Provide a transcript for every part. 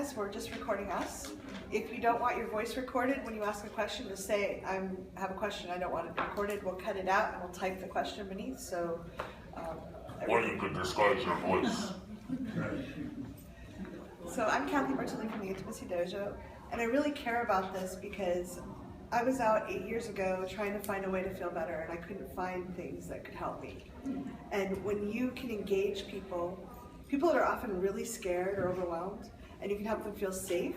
us, we're just recording us. If you don't want your voice recorded when you ask a question, just say, I have a question, I don't want it recorded. We'll cut it out and we'll type the question beneath. So, or you could disguise your voice. So I'm Cathy from the Intimacy Dojo, and I really care about this because I was out 8 years ago trying to find a way to feel better, and I couldn't find things that could help me. And when you can engage people that are often really scared or overwhelmed, and you can help them feel safe,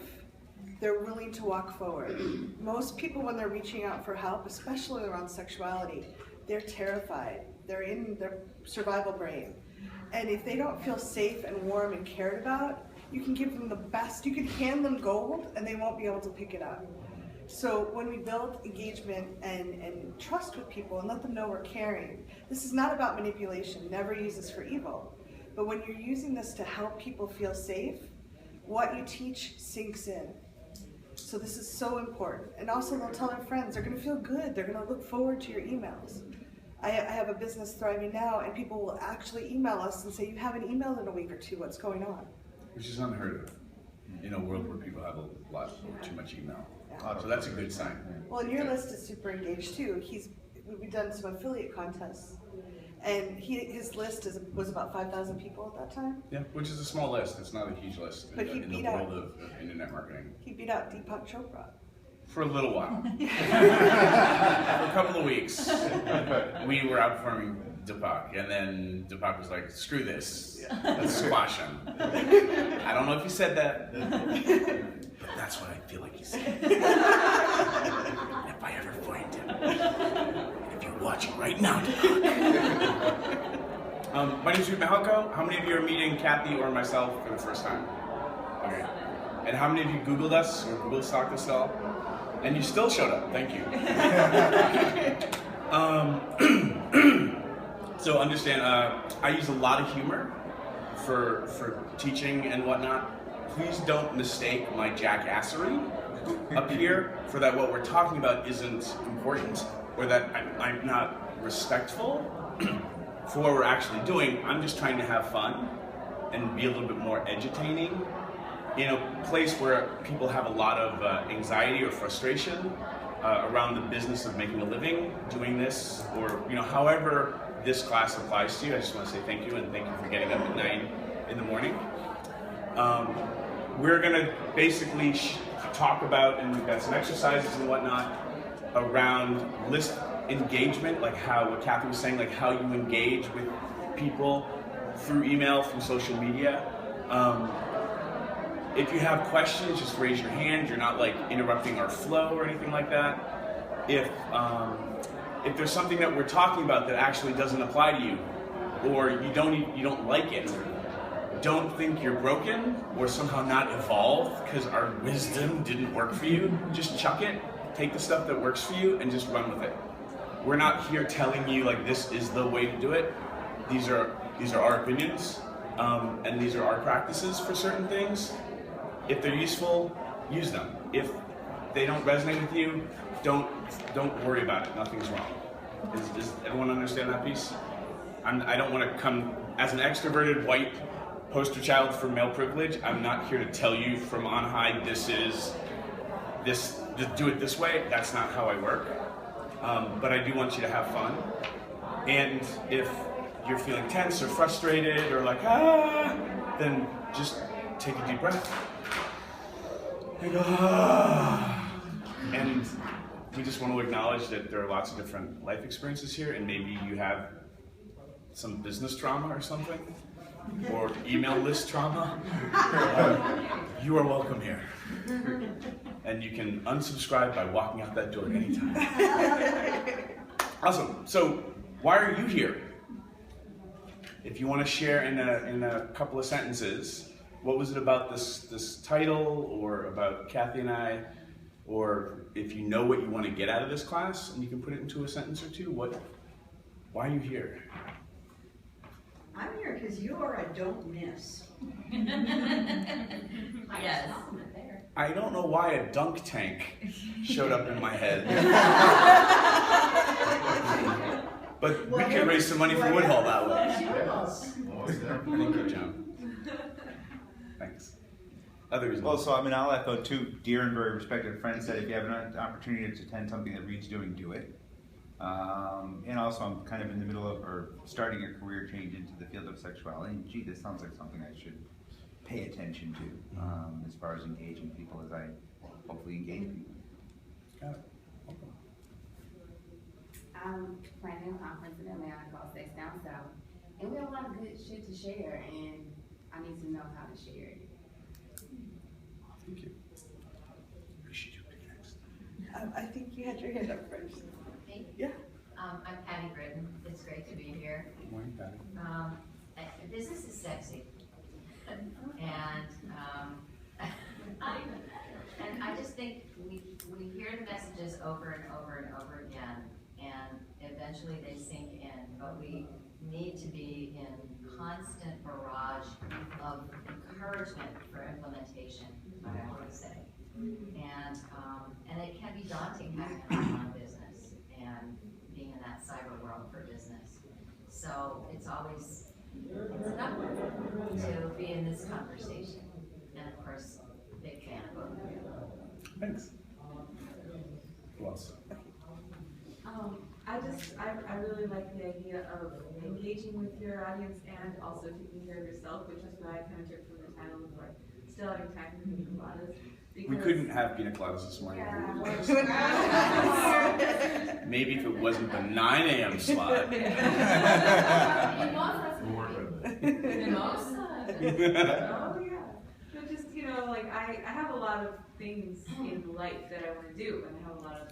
they're willing to walk forward. Most people, when they're reaching out for help, especially around sexuality, they're terrified. They're in their survival brain. And if they don't feel safe and warm and cared about, you can give them the best. You can hand them gold, and they won't be able to pick it up. So when we build engagement and trust with people and let them know we're caring, this is not about manipulation. Never use this for evil. But when you're using this to help people feel safe, what you teach sinks in. So this is so important. And also they'll tell their friends, they're gonna feel good, they're gonna look forward to your emails. I have a business thriving now, and people will actually email us and say, you haven't emailed in a week or two, what's going on? Which is unheard of in a world where people have a lot or too much email. Yeah. So that's a good sign. Well, and your list is super engaged too. We've done some affiliate contests, and his list was about 5,000 people at that time. Yeah, which is a small list. It's not a huge list but in the world of internet marketing. He beat out Deepak Chopra. For a little while. For a couple of weeks. We were outperforming Deepak, and then Deepak was like, screw this, let's squash him. I don't know if he said that, but that's what I feel like he said. If I ever find him, if you're watching right now, Deepak. My name is Woodhull. How many of you are meeting Cathy or myself for the first time? Okay. And how many of you Googled us or Google stalked us at all? And you still showed up, thank you. So understand, I use a lot of humor for teaching and whatnot. Please don't mistake my jackassery up here for that what we're talking about isn't important, or that I'm not respectful for what we're actually doing. I'm just trying to have fun and be a little bit more edutaining in a place where people have a lot of anxiety or frustration around the business of making a living, doing this, or however this class applies to you. I just want to say thank you, and thank you for getting up at 9 in the morning. We're going to basically talk about, and we've got some exercises and whatnot, around list engagement, like what Cathy was saying, like how you engage with people through email, through social media. If you have questions, just raise your hand. You're not like interrupting our flow or anything like that. If there's something that we're talking about that actually doesn't apply to you, or you don't like it, don't think you're broken or somehow not evolved because our wisdom didn't work for you. Just chuck it, take the stuff that works for you, and just run with it. We're not here telling you like this is the way to do it. These are our opinions, and these are our practices for certain things. If they're useful, use them. If they don't resonate with you, don't worry about it. Nothing's wrong. Does everyone understand that piece? I don't want to come as an extroverted white poster child for male privilege. I'm not here to tell you from on high do it this way. That's not how I work. But I do want you to have fun. And if you're feeling tense or frustrated or like then just take a deep breath. And go, and we just want to acknowledge that there are lots of different life experiences here, and maybe you have some business trauma or something, or email list trauma. You are welcome here. And you can unsubscribe by walking out that door anytime. Awesome. So why are you here? If you want to share in a couple of sentences, what was it about this title, or about Cathy and I, or if you know what you want to get out of this class and you can put it into a sentence or two, why are you here? I'm here because you are a don't miss. Yes. I don't know why a dunk tank showed up in my head. But we can raise some money for Woodhull that way. Thank you, John. Thanks. other reasons. Well, so I mean, I'll echo two dear and very respected friends said if you have an opportunity to attend something that Reed's doing, do it. And also, I'm kind of in the middle of or starting a career change into the field of sexuality. And gee, this sounds like something I should pay attention to as far as engaging people as I hopefully engage people. Got it. I'm planning a conference in Atlanta called Sex Down South, and we have a lot of good shit to share, and I need to know how to share it. Thank you. We should do it next. I think you had your hand up first. Me? Yeah. I'm Cathy Britton. It's great to be here. Good morning, Patty. Business is sexy. And I just think we hear the messages over and over and over again, and eventually they sink in, but we need to be in constant barrage of encouragement for implementation, what I want to say. And it can be daunting having an online business and being in that cyber world for business. So it's an upward to be in this conversation. And of course, big fan of both of you. Thanks. Who else? I really like the idea of engaging with your audience and also taking care of yourself, which is what I kind of took from the title of like still having time for Pina Coladas. We couldn't have Pina Coladas this morning. Yeah. Maybe if it wasn't the 9 a.m. slot. Oh yeah. But just, like I have a lot of things in life that I want to do, and I have a lot of,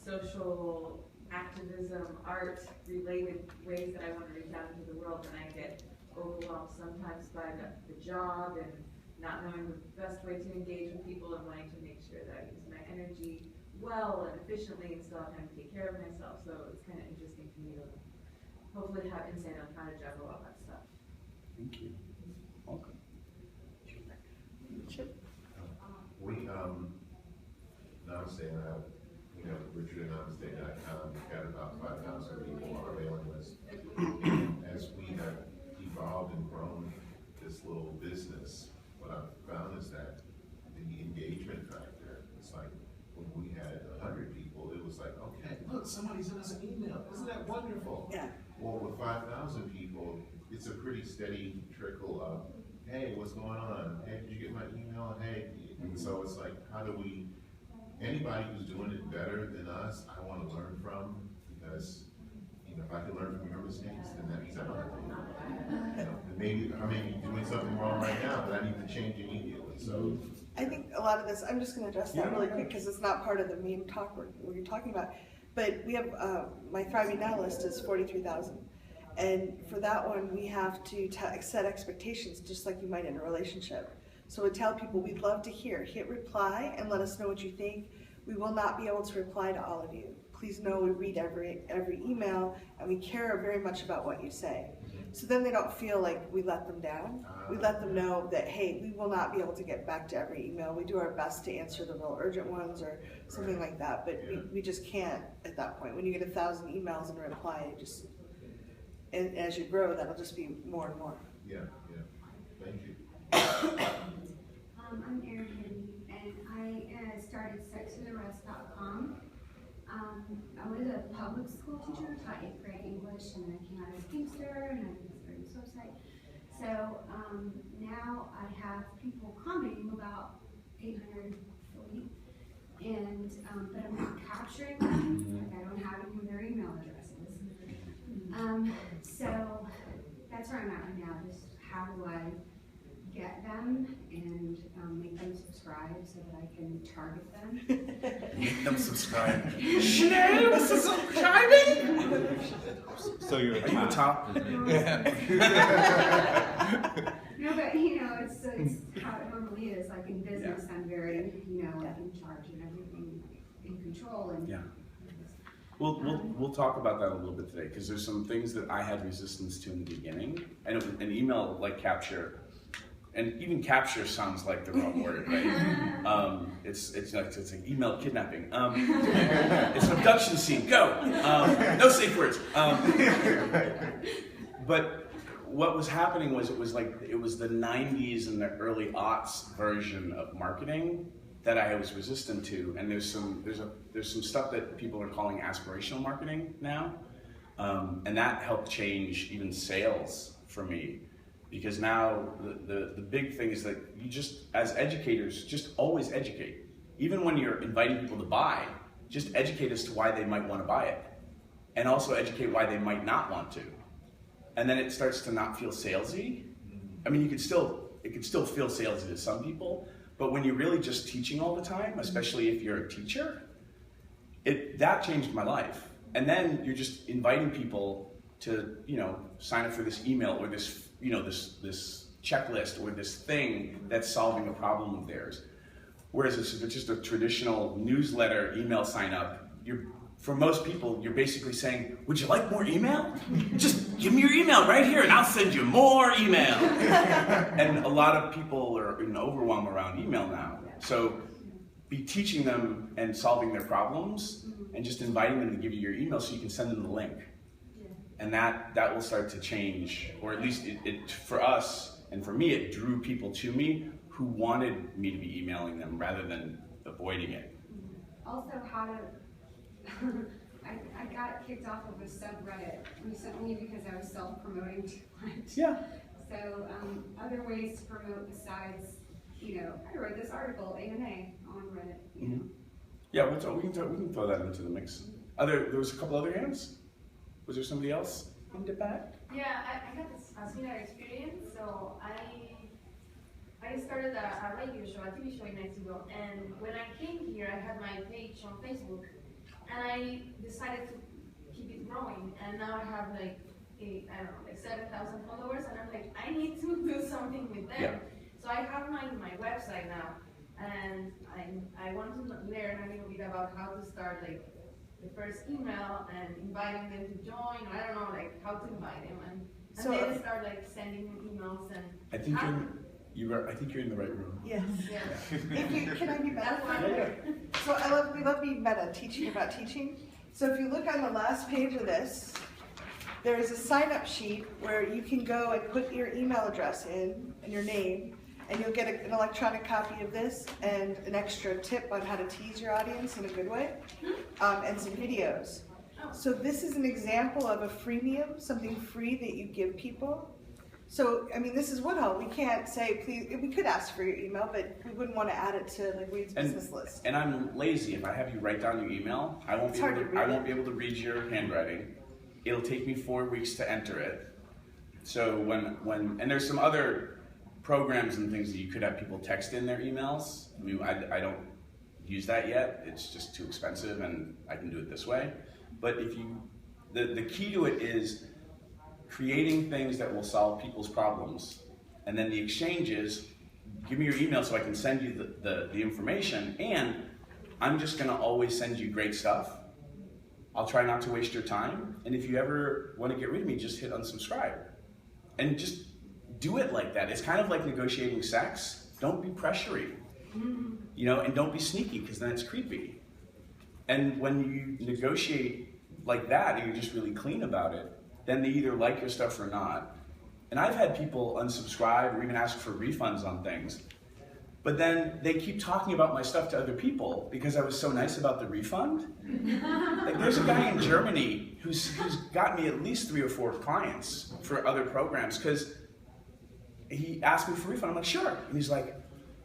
social activism, art related ways that I want to reach out into the world, and I get overwhelmed sometimes by the job and not knowing the best way to engage with people and wanting to make sure that I use my energy well and efficiently and still have time to take care of myself. So it's kind of interesting for me to hopefully have insight on how to juggle all that stuff. Thank you. Welcome. We, Namaste, Richard at Namaste.com, we've got about 5,000 people on our mailing list. As we have evolved and grown this little business, what I've found is that the engagement factor, it's like when we had 100 people, it was like, okay, look, somebody sent us an email. Isn't that wonderful? Yeah. Well, with 5,000 people, it's a pretty steady trickle of, hey, what's going on? Hey, did you get my email? Hey, and so it's like, how do we, anybody who's doing it better than us, I want to learn from, because, if I can learn from your mistakes, then that means I don't have to do it. And maybe I may be doing something wrong right now, but I need to change immediately, so. I think a lot of this, I'm just going to address that really quick because it's not part of the meme talk we're talking about. But we have, my Thriving Now list is 43,000. And for that one, we have to set expectations just like you might in a relationship. So we tell people we'd love to hit reply and let us know what you think. We will not be able to reply to all of you. Please know we read every email and we care very much about what you say. So then they don't feel like we let them down. We let them know that, hey, we will not be able to get back to every email. We do our best to answer the real urgent ones or something like that, but we just can't at that point. When you get 1,000 emails and reply, and as you grow, that'll just be more and more. Yeah. Thank you. I'm Erin Hidden, and I started sexandtherest.com. I was a public school teacher, taught 8th grade English, and I came out as a Kingster, and I started a website. So now I have people commenting about 800 a week, and but I'm not capturing them. Like I don't have any of their email addresses. So that's where I'm at right now. Just how do I get them and make them subscribe so that I can target them. Make them subscribe. Chanel was subscribing? So you're Are you the top? No, but it's how it normally is. Like in business, I'm very, like in charge and everything, in control. And yeah. We'll talk about that a little bit today because there's some things that I had resistance to in the beginning. And an email like capture, and even capture sounds like the wrong word, right? It's like email kidnapping. It's an abduction scene. Go. No safe words. But what was happening was it was the 90s and the early aughts version of marketing that I was resistant to, and there's some stuff that people are calling aspirational marketing now, and that helped change even sales for me, because now the big thing is that you just, as educators, just always educate. Even when you're inviting people to buy, just educate as to why they might want to buy it, and also educate why they might not want to. And then it starts to not feel salesy. I mean, it could still feel salesy to some people, but when you're really just teaching all the time, especially if you're a teacher, that changed my life. And then you're just inviting people to, sign up for this email or this, this checklist or this thing that's solving a problem of theirs. Whereas if it's just a traditional newsletter email sign up, for most people, you're basically saying, would you like more email? Just give me your email right here and I'll send you more email. And a lot of people are in overwhelm around email now. So be teaching them and solving their problems and just inviting them to give you your email so you can send them the link. And that will start to change, or at least it for us and for me, it drew people to me who wanted me to be emailing them rather than avoiding it. Also, how to I got kicked off of a subreddit recently because I was self-promoting too much. Yeah. So other ways to promote besides, I wrote this article, AMA, on Reddit. Mm-hmm. Yeah, we can throw that into the mix. There was a couple other hands. Was there somebody else in the back? Yeah, I had a similar experience. So I started a radio show, a TV show in Mexico, and when I came here, I had my page on Facebook. And I decided to keep it growing, and now I have like 7,000 followers, and I'm like, I need to do something with them. Yeah. So I have my website now, and I want to learn a little bit about how to start like the first email and inviting them to join. I don't know like how to invite them, and then start like sending emails and. I think I think you're in the right room. Yes. Yeah. Can I be meta? So we love being meta, teaching about teaching. So if you look on the last page of this, there is a sign-up sheet where you can go and put your email address in and your name, and you'll get an electronic copy of this and an extra tip on how to tease your audience in a good way, and some videos. So this is an example of a freemium, something free that you give people. So, I mean, this is Woodhull. We can't say, please, we could ask for your email, but we wouldn't want to add it to like Reed's business list. And I'm lazy. If I have you write down your email, I won't be able to read your handwriting. It'll take me 4 weeks to enter it. So and there's some other programs and things that you could have people text in their emails. I mean, I don't use that yet. It's just too expensive, and I can do it this way. But the key to it is creating things that will solve people's problems, and then the exchange is, give me your email so I can send you the information, and I'm just going to always send you great stuff. I'll try not to waste your time, and if you ever want to get rid of me, just hit unsubscribe. And just do it like that. It's kind of like negotiating sex. Don't be pressury, and don't be sneaky, because then it's creepy. And when you negotiate like that, and you're just really clean about it, then they either like your stuff or not. And I've had people unsubscribe or even ask for refunds on things, but then they keep talking about my stuff to other people because I was so nice about the refund. Like there's a guy in Germany who's got me at least 3 or 4 clients for other programs because he asked me for a refund. I'm like, sure. And he's like,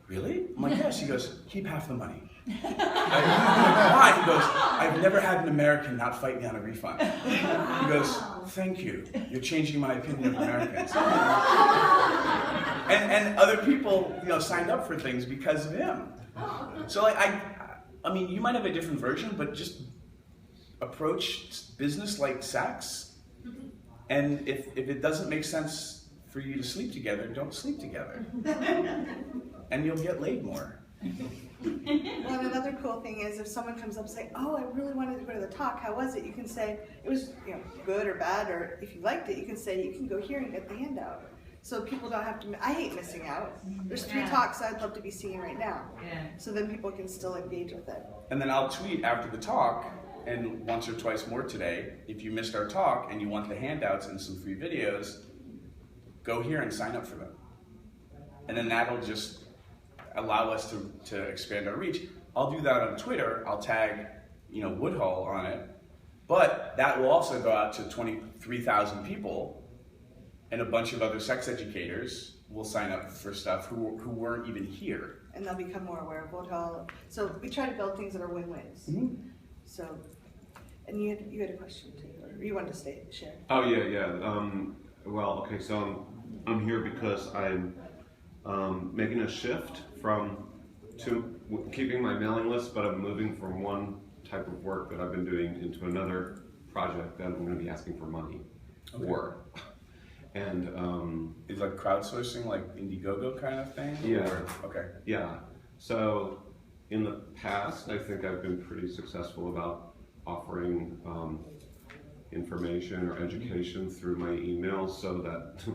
really? I'm like, yes. He goes, keep half the money. Why? He goes, I've never had an American not fight me on a refund. He goes, thank you. You're changing my opinion of Americans. And other people, signed up for things because of him. So I mean, you might have a different version, but just approach business like sex. And if it doesn't make sense for you to sleep together, don't sleep together. And you'll get laid more. Well, and another cool thing is if someone comes up and say, oh, I really wanted to go to the talk, how was it? You can say, it was good or bad, or if you liked it, you can say, you can go here and get the handout. So people don't have to, I hate missing out. There's 3 talks I'd love to be seeing right now. So then people can still engage with it. And then I'll tweet after the talk, and once or twice more today, if you missed our talk and you want the handouts and some free videos, go here and sign up for them. And then that'll just allow us to expand our reach. I'll do that on Twitter. I'll tag, Woodhull on it. But that will also go out to 23,000 people, and a bunch of other sex educators will sign up for stuff who weren't even here. And they'll become more aware of Woodhull. So we try to build things that are win-wins. Mm-hmm. So, and you had a question too, or you wanted to share? Oh yeah. Well, okay, so I'm here because I'm making a shift to keeping my mailing list, but I'm moving from one type of work that I've been doing into another project that I'm going to be asking for money for. And it's like crowdsourcing, like Indiegogo kind of thing? Yeah. Okay. Yeah. So in the past, I think I've been pretty successful about offering information or education through my emails so that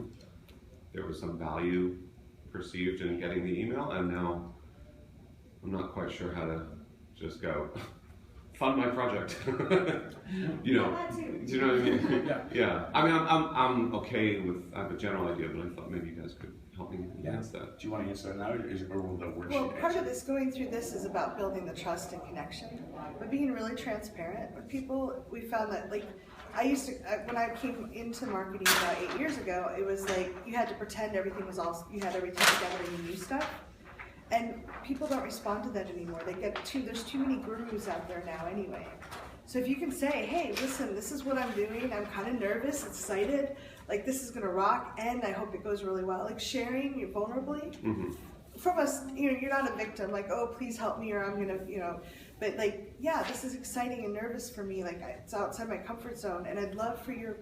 there was some value perceived in getting the email, and now I'm not quite sure how to just go fund my project. Do you know what I mean? Yeah. I mean, I'm okay with. I have a general idea, but I thought maybe you guys could help me enhance that. Do you want to answer that now, or will the worksheet? Well, part of this, going through this, is about building the trust and connection, but being really transparent with people. We found that, like, I used to, when I came into marketing about 8 years ago, it was like you had to pretend everything was you had everything together and you knew stuff. And people don't respond to that anymore. There's too many gurus out there now anyway. So if you can say, hey, listen, this is what I'm doing. I'm kind of nervous, excited. Like, this is gonna rock, and I hope it goes really well. Like, sharing you vulnerably. Mm-hmm. From us, you're not a victim, like, oh, please help me, or I'm gonna, but like, yeah, this is exciting and nervous for me. Like, it's outside my comfort zone, and I'd love for you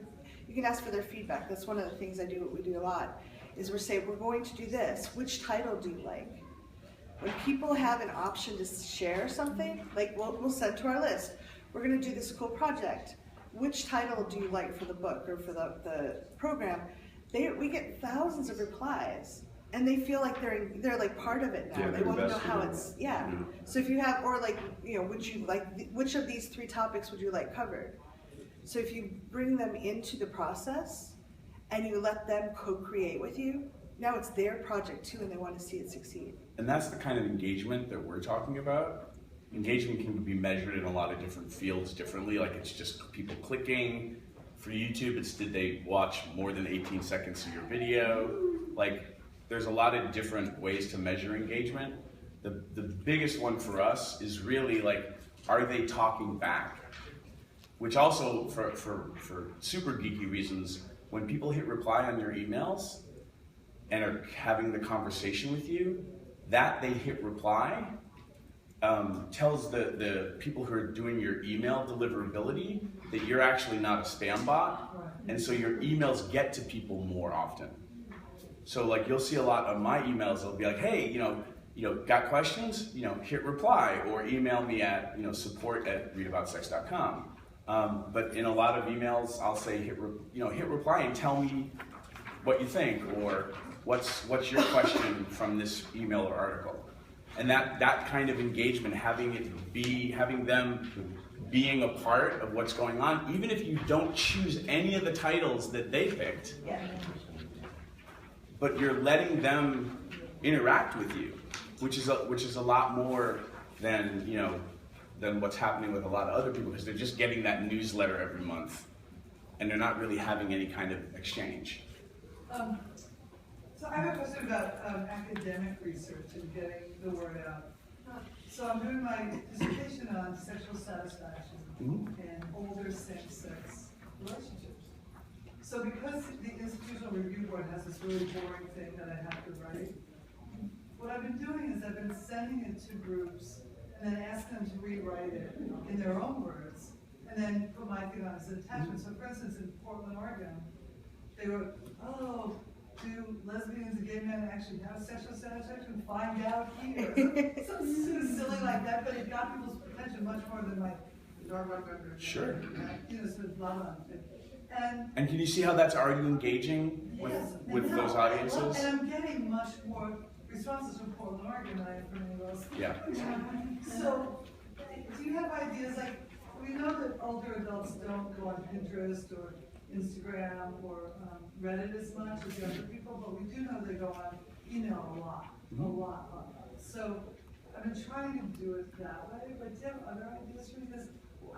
can ask for their feedback. That's one of the things we do a lot, is we're going to do this. Which title do you like? When people have an option to share something, like we'll send to our list, we're gonna do this cool project. Which title do you like for the book or for the program? We get thousands of replies, and they feel like they're like part of it now. Yeah, they want to know how it's, So if you have, or like, would you like, which of these 3 topics would you like covered? So if you bring them into the process and you let them co-create with you, now it's their project too, and they want to see it succeed. And that's the kind of engagement that we're talking about. Engagement can be measured in a lot of different fields differently. Like, it's just people clicking. For YouTube, it's did they watch more than 18 seconds of your video? Like, there's a lot of different ways to measure engagement. The biggest one for us is really like, are they talking back? Which also, for super geeky reasons, when people hit reply on your emails and are having the conversation with you, that they hit reply tells the people who are doing your email deliverability that you're actually not a spam bot, and so your emails get to people more often. So like, you'll see a lot of my emails, they'll be like, hey, got questions? Hit reply, or email me at support@readaboutsex.com. But in a lot of emails, I'll say hit reply and tell me what you think, or what's your question from this email or article. And that kind of engagement, having them being a part of what's going on, even if you don't choose any of the titles that they picked, but you're letting them interact with you, which is a lot more than what's happening with a lot of other people, because they're just getting that newsletter every month, and they're not really having any kind of exchange. So I have a question about academic research and getting the word out. So I'm doing my dissertation on sexual satisfaction in older same-sex relationships. So because the Institutional Review Board has this really boring thing that I have to write, what I've been doing is I've been sending it to groups and then ask them to rewrite it in their own words, and then put my thing on as an attachment. So for instance, in Portland, Oregon, they wrote, oh, do lesbians and gay men actually have sexual satisfaction? Find out here. Something sort of silly like that, but it got people's attention much more than like, sure. Sort of blah blah. And can you see how that's already engaging with those audiences? And I'm getting much more responses from Portland, Oregon than I am from anywhere else. Yeah. So, do you have ideas, like, we know that older adults don't go on Pinterest or Instagram or Reddit as much as younger people, but we do know they go on email a lot. So I've been trying to do it that way, but do you have other ideas for me? Because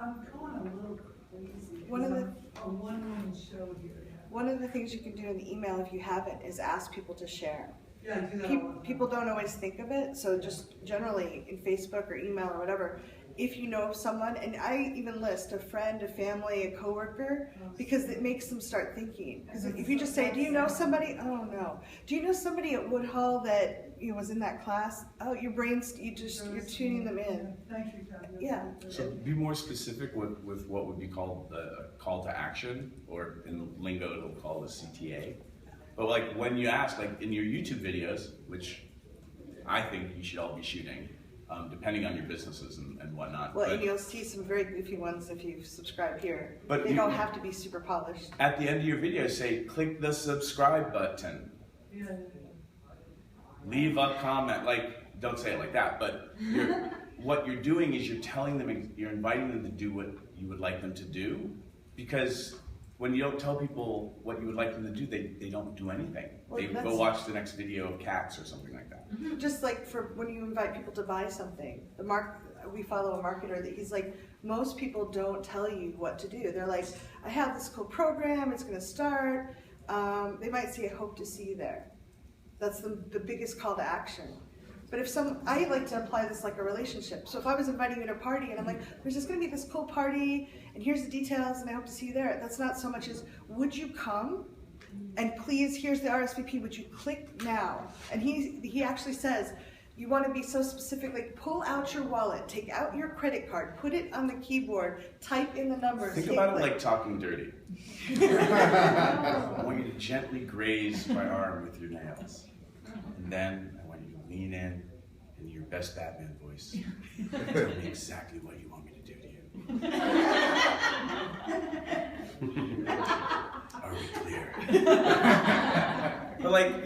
I'm going a little crazy. One of the- a one-woman show here. Yeah. One of the things you can do in the email, if you haven't, is ask people to share. Yeah, I do that all the time. People don't always think of it, so just generally in Facebook or email or whatever, if you know of someone, and I even list a friend, a family, a coworker, because it makes them start thinking. Because if you just say, do you know somebody? Oh no. Do you know somebody at Woodhull that was in that class? Oh, your brain's, you're tuning them in. Thank you, Cathy. Yeah. So be more specific with what would be called the call to action, or in lingo it'll call the CTA. But like when you ask, like in your YouTube videos, which I think you should all be shooting, depending on your businesses and whatnot. Well, but and you'll see some very goofy ones if you subscribe here. But they you don't have to be super polished. At the end of your video, say, click the subscribe button. Yeah. Leave a comment. Like, don't say it like that, but what you're doing is you're telling them, you're inviting them to do what you would like them to do, because when you don't tell people what you would like them to do, they don't do anything. Well, They go watch the next video of cats or something like that. Just like for when you invite people to buy something, we follow a marketer that he's like, most people don't tell you what to do. They're like, I have this cool program, it's going to start. They might say, I hope to see you there. That's the biggest call to action. But if I like to apply this like a relationship. So if I was inviting you to a party and I'm like, there's just going to be this cool party and here's the details and I hope to see you there. That's not so much as, would you come? And please, here's the RSVP, would you click now? And he actually says, you want to be so specific, like pull out your wallet, take out your credit card, put it on the keyboard, type in the numbers. Think about it like talking dirty. I want you to gently graze my arm with your nails. And then I want you to lean in your best Batman voice. Tell me exactly what you want me to do to you. Are we clear? But like,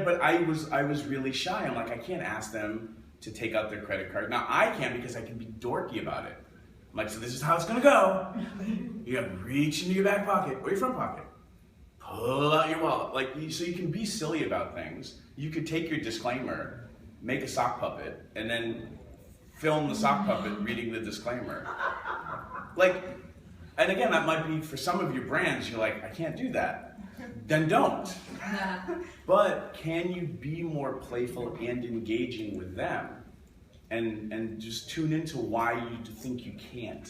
but I was really shy. I'm like, I can't ask them to take out their credit card. Now I can, because I can be dorky about it. I'm like, so this is how it's gonna go. You gotta reach into your back pocket or your front pocket. Pull out your wallet. So you can be silly about things. You could take your disclaimer, make a sock puppet, and then film the sock puppet reading the disclaimer. And again, that might be for some of your brands, you're like, I can't do that. Then don't. But can you be more playful and engaging with them? And just tune into why you think you can't.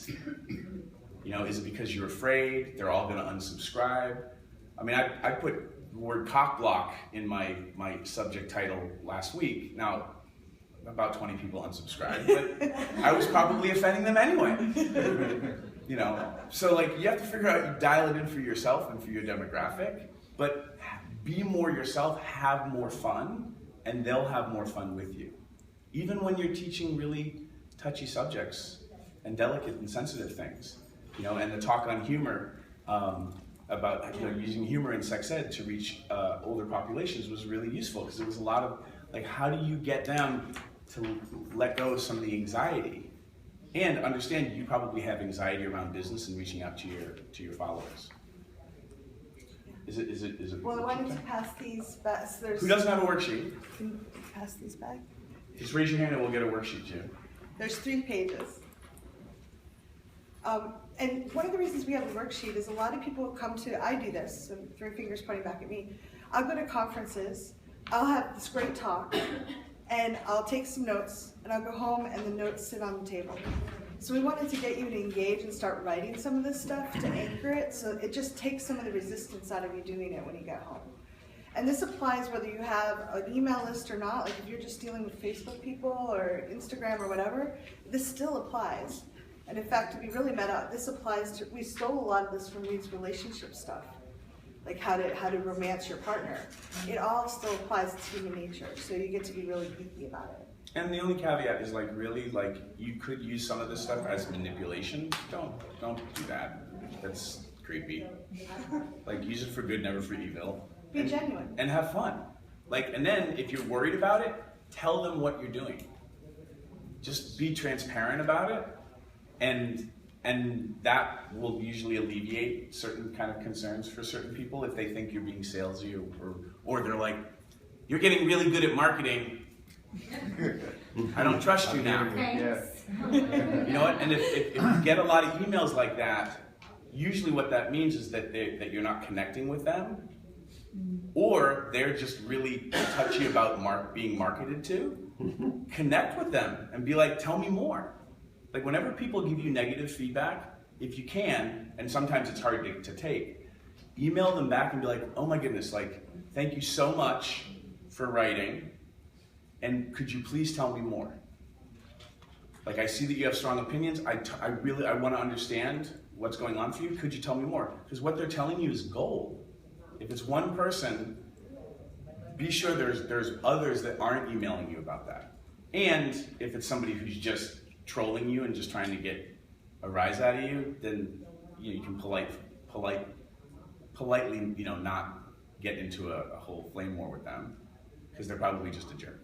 Is it because you're afraid they're all gonna unsubscribe? I mean, I put the word cock block in my subject title last week. Now, about 20 people unsubscribed, but I was probably offending them anyway. So you have to figure out, you dial it in for yourself and for your demographic, but be more yourself, have more fun, and they'll have more fun with you. Even when you're teaching really touchy subjects and delicate and sensitive things, and the talk on humor, about using humor in sex ed to reach older populations was really useful, because it was a lot of how do you get them to let go of some of the anxiety, and understand you probably have anxiety around business and reaching out to your followers. Is it? Well, I wanted to pass these back. So who doesn't have a worksheet? Can you pass these back? Just raise your hand and we'll get a worksheet too. There's 3 pages. And one of the reasons we have a worksheet is a lot of people come to, I do this, so 3 fingers pointing back at me. I'll go to conferences, I'll have this great talk, and I'll take some notes, and I'll go home and the notes sit on the table. So we wanted to get you to engage and start writing some of this stuff to anchor it, so it just takes some of the resistance out of you doing it when you get home. And this applies whether you have an email list or not, like if you're just dealing with Facebook people or Instagram or whatever, this still applies. And in fact, to be really meta, this applies to, we stole a lot of this from Reed's relationship stuff, like how to romance your partner. It all still applies to human nature, so you get to be really geeky about it. And the only caveat is you could use some of this stuff as manipulation. Don't do that. That's creepy. Use it for good, never for evil. Be genuine. And have fun. And then if you're worried about it, tell them what you're doing. Just be transparent about it. And And that will usually alleviate certain kind of concerns for certain people if they think you're being salesy or they're like, you're getting really good at marketing. I don't trust you now. You know what? And if you get a lot of emails like that, usually what that means is that you're not connecting with them, or they're just really touchy about being marketed to. Connect with them and be like, tell me more. Like whenever people give you negative feedback, if you can, and sometimes it's hard to take, email them back and be like, oh my goodness, like, thank you so much for writing, and could you please tell me more? Like, I see that you have strong opinions. I want to understand what's going on for you. Could you tell me more? Because what they're telling you is gold. If it's one person, be sure there's others that aren't emailing you about that. And if it's somebody who's just trolling you and just trying to get a rise out of you, then you can politely, not get into a whole flame war with them, because they're probably just a jerk.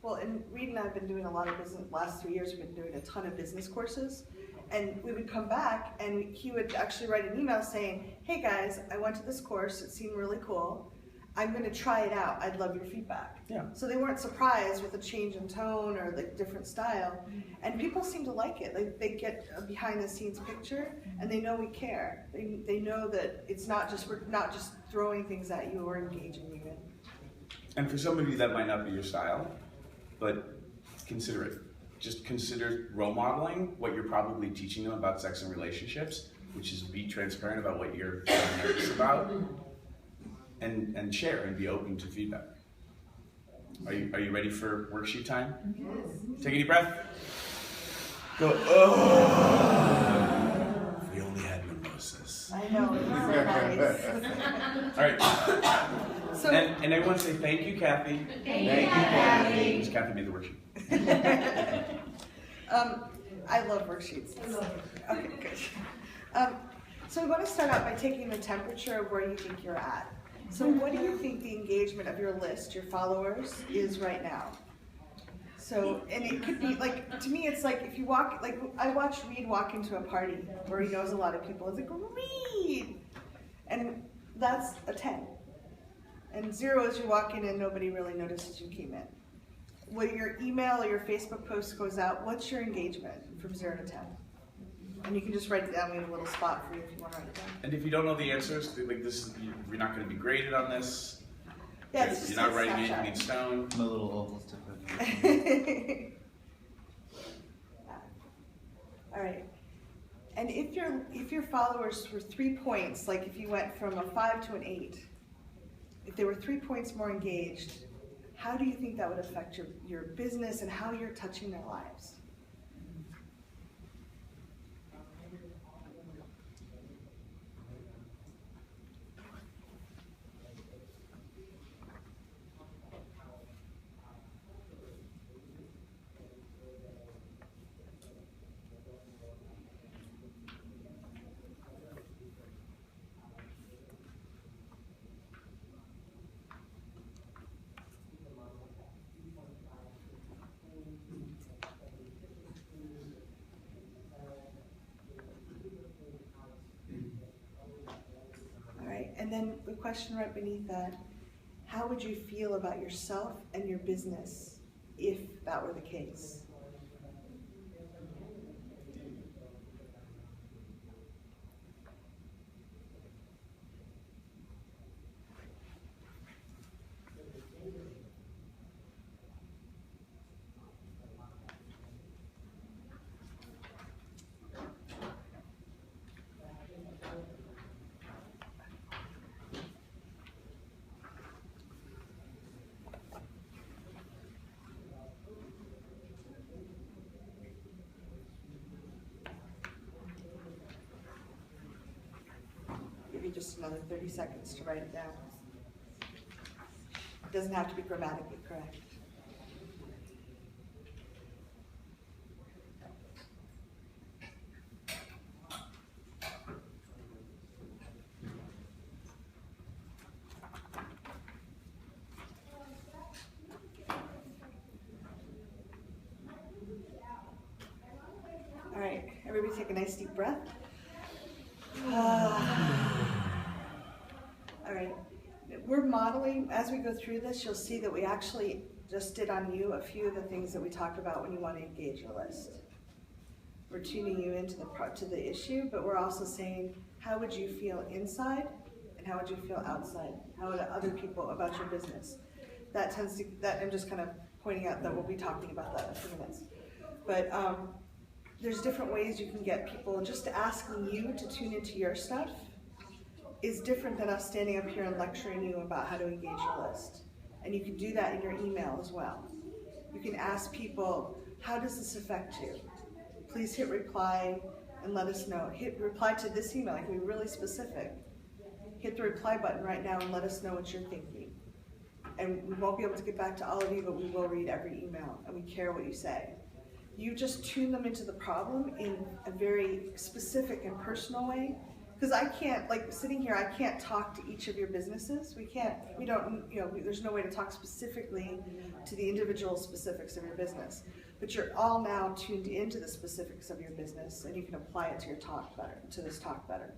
Well, and Reed and I have been doing a lot of business, last 3 years we've been doing a ton of business courses, and we would come back and he would actually write an email saying, hey guys, I went to this course, it seemed really cool, I'm going to try it out, I'd love your feedback. Yeah. So they weren't surprised with a change in tone or the different style, and people seem to like it. Like they get a behind the scenes picture and they know we care. They know that we're not just throwing things at you or engaging you in. And for some of you that might not be your style, but consider it. Just consider role modeling what you're probably teaching them about sex and relationships, which is be transparent about what you're nervous about, and share and be open to feedback. Are you ready for worksheet time? Yes. Take a deep breath. Go, oh. If we only had mimosas. I know, it's so nice. All right. So, and everyone say thank you, Cathy. Thank you, Cathy. Because Cathy made the worksheet. I love worksheets. I love it. Okay, good. So we want to start out by taking the temperature of where you think you're at. So what do you think the engagement of your list, your followers, is right now? So, and it could be like, to me it's like if you walk, like I watched Reed walk into a party where he knows a lot of people. It's like, Reed! And that's a 10. And 0 is you walk in and nobody really notices you came in. When your email or your Facebook post goes out, what's your engagement from 0 to 10? And you can just write it down. We have a little spot for you if you want to write it down. And if you don't know the answers, like you're not going to be graded on this. Yeah, it's just you're not writing anything in stone. I'm a little oval to All right. And if your followers were 3 points, like if you went from a 5 to an 8, if they were 3 points more engaged, how do you think that would affect your business and how you're touching their lives? And then the question right beneath that, how would you feel about yourself and your business if that were the case? Just another 30 seconds to write it down. It doesn't have to be grammatically correct. All right, everybody take a nice deep breath. All right. We're modeling, as we go through this, you'll see that we actually just did on you a few of the things that we talked about when you want to engage your list. We're tuning you into the issue, but we're also saying, how would you feel inside and how would you feel outside? How would other people about your business? That tends to, I'm just kind of pointing out that we'll be talking about that in a few minutes. But there's different ways you can get people, just asking you to tune into your stuff is different than us standing up here and lecturing you about how to engage your list. And you can do that in your email as well. You can ask people, how does this affect you? Please hit reply and let us know. Hit reply to this email, it can be really specific. Hit the reply button right now and let us know what you're thinking. And we won't be able to get back to all of you, but we will read every email and we care what you say. You just tune them into the problem in a very specific and personal way. Because I can't, like sitting here, I can't talk to each of your businesses. We don't, there's no way to talk specifically to the individual specifics of your business. But you're all now tuned into the specifics of your business and you can apply it to your talk better, to this talk better.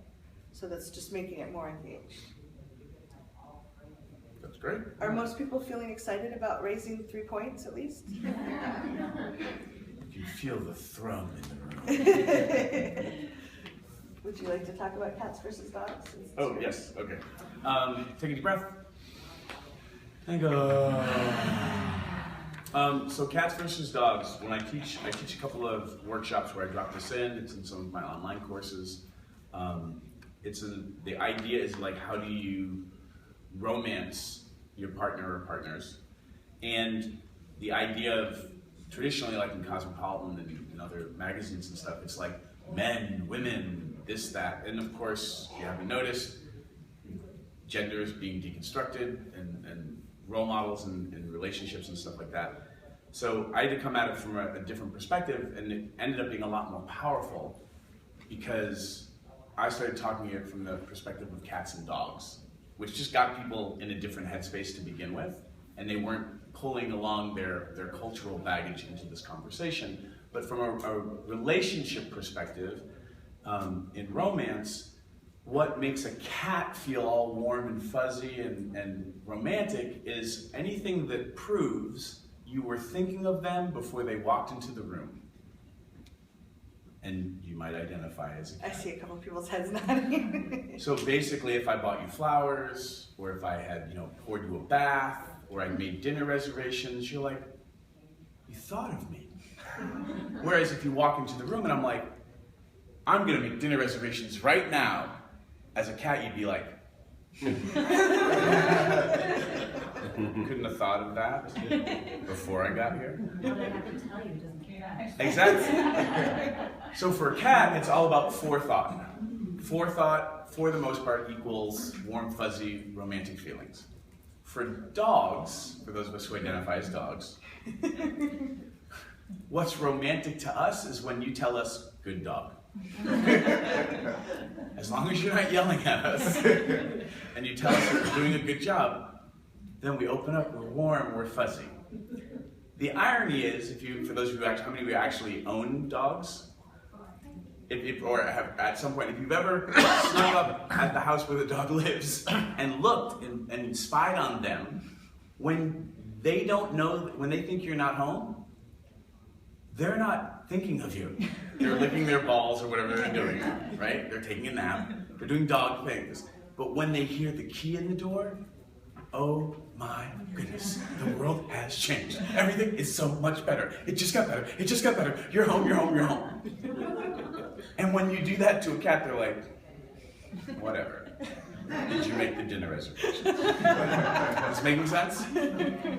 So that's just making it more engaged. That's great. Are most people feeling excited about raising 3 points at least? You can feel the thrum in the room. Would you like to talk about cats versus dogs? Oh, yes, okay. Take a deep breath. And go. So cats versus dogs, when I teach a couple of workshops where I drop this in. It's in some of my online courses. The idea is like, how do you romance your partner or partners? And the idea of, traditionally like in Cosmopolitan and other magazines and stuff, it's like men, women, this, that, and of course, you haven't noticed, gender is being deconstructed and role models and relationships and stuff like that. So I had to come at it from a different perspective, and it ended up being a lot more powerful because I started talking it from the perspective of cats and dogs, which just got people in a different headspace to begin with, and they weren't pulling along their cultural baggage into this conversation. But from a relationship perspective, in romance, what makes a cat feel all warm and fuzzy and romantic is anything that proves you were thinking of them before they walked into the room. And you might identify as a cat. I see a couple of people's heads nodding. So basically, if I bought you flowers, or if I had, poured you a bath, or I made dinner reservations, you're like, you thought of me. Whereas if you walk into the room and I'm like, I'm gonna make dinner reservations right now, as a cat you'd be like, couldn't have thought of that before I got here. Well, I have to tell you, it doesn't care. Exactly. So for a cat, it's all about forethought. Forethought, for the most part, equals warm, fuzzy, romantic feelings. For dogs, for those of us who identify as dogs, what's romantic to us is when you tell us, good dog. As long as you're not yelling at us and you tell us we're doing a good job, then we open up, we're warm, we're fuzzy. The irony is, for those of you how many of you actually own dogs? Or have at some point, if you've ever snuck up at the house where the dog lives and looked and spied on them, when they don't know, when they think you're not home, they're not thinking of you. They're licking their balls or whatever they're doing, right? They're taking a nap. They're doing dog things. But when they hear the key in the door, oh my goodness, the world has changed. Everything is so much better. It just got better. It just got better. You're home, you're home, you're home. And when you do that to a cat, they're like, whatever. Did you make the dinner reservation? Is this making sense?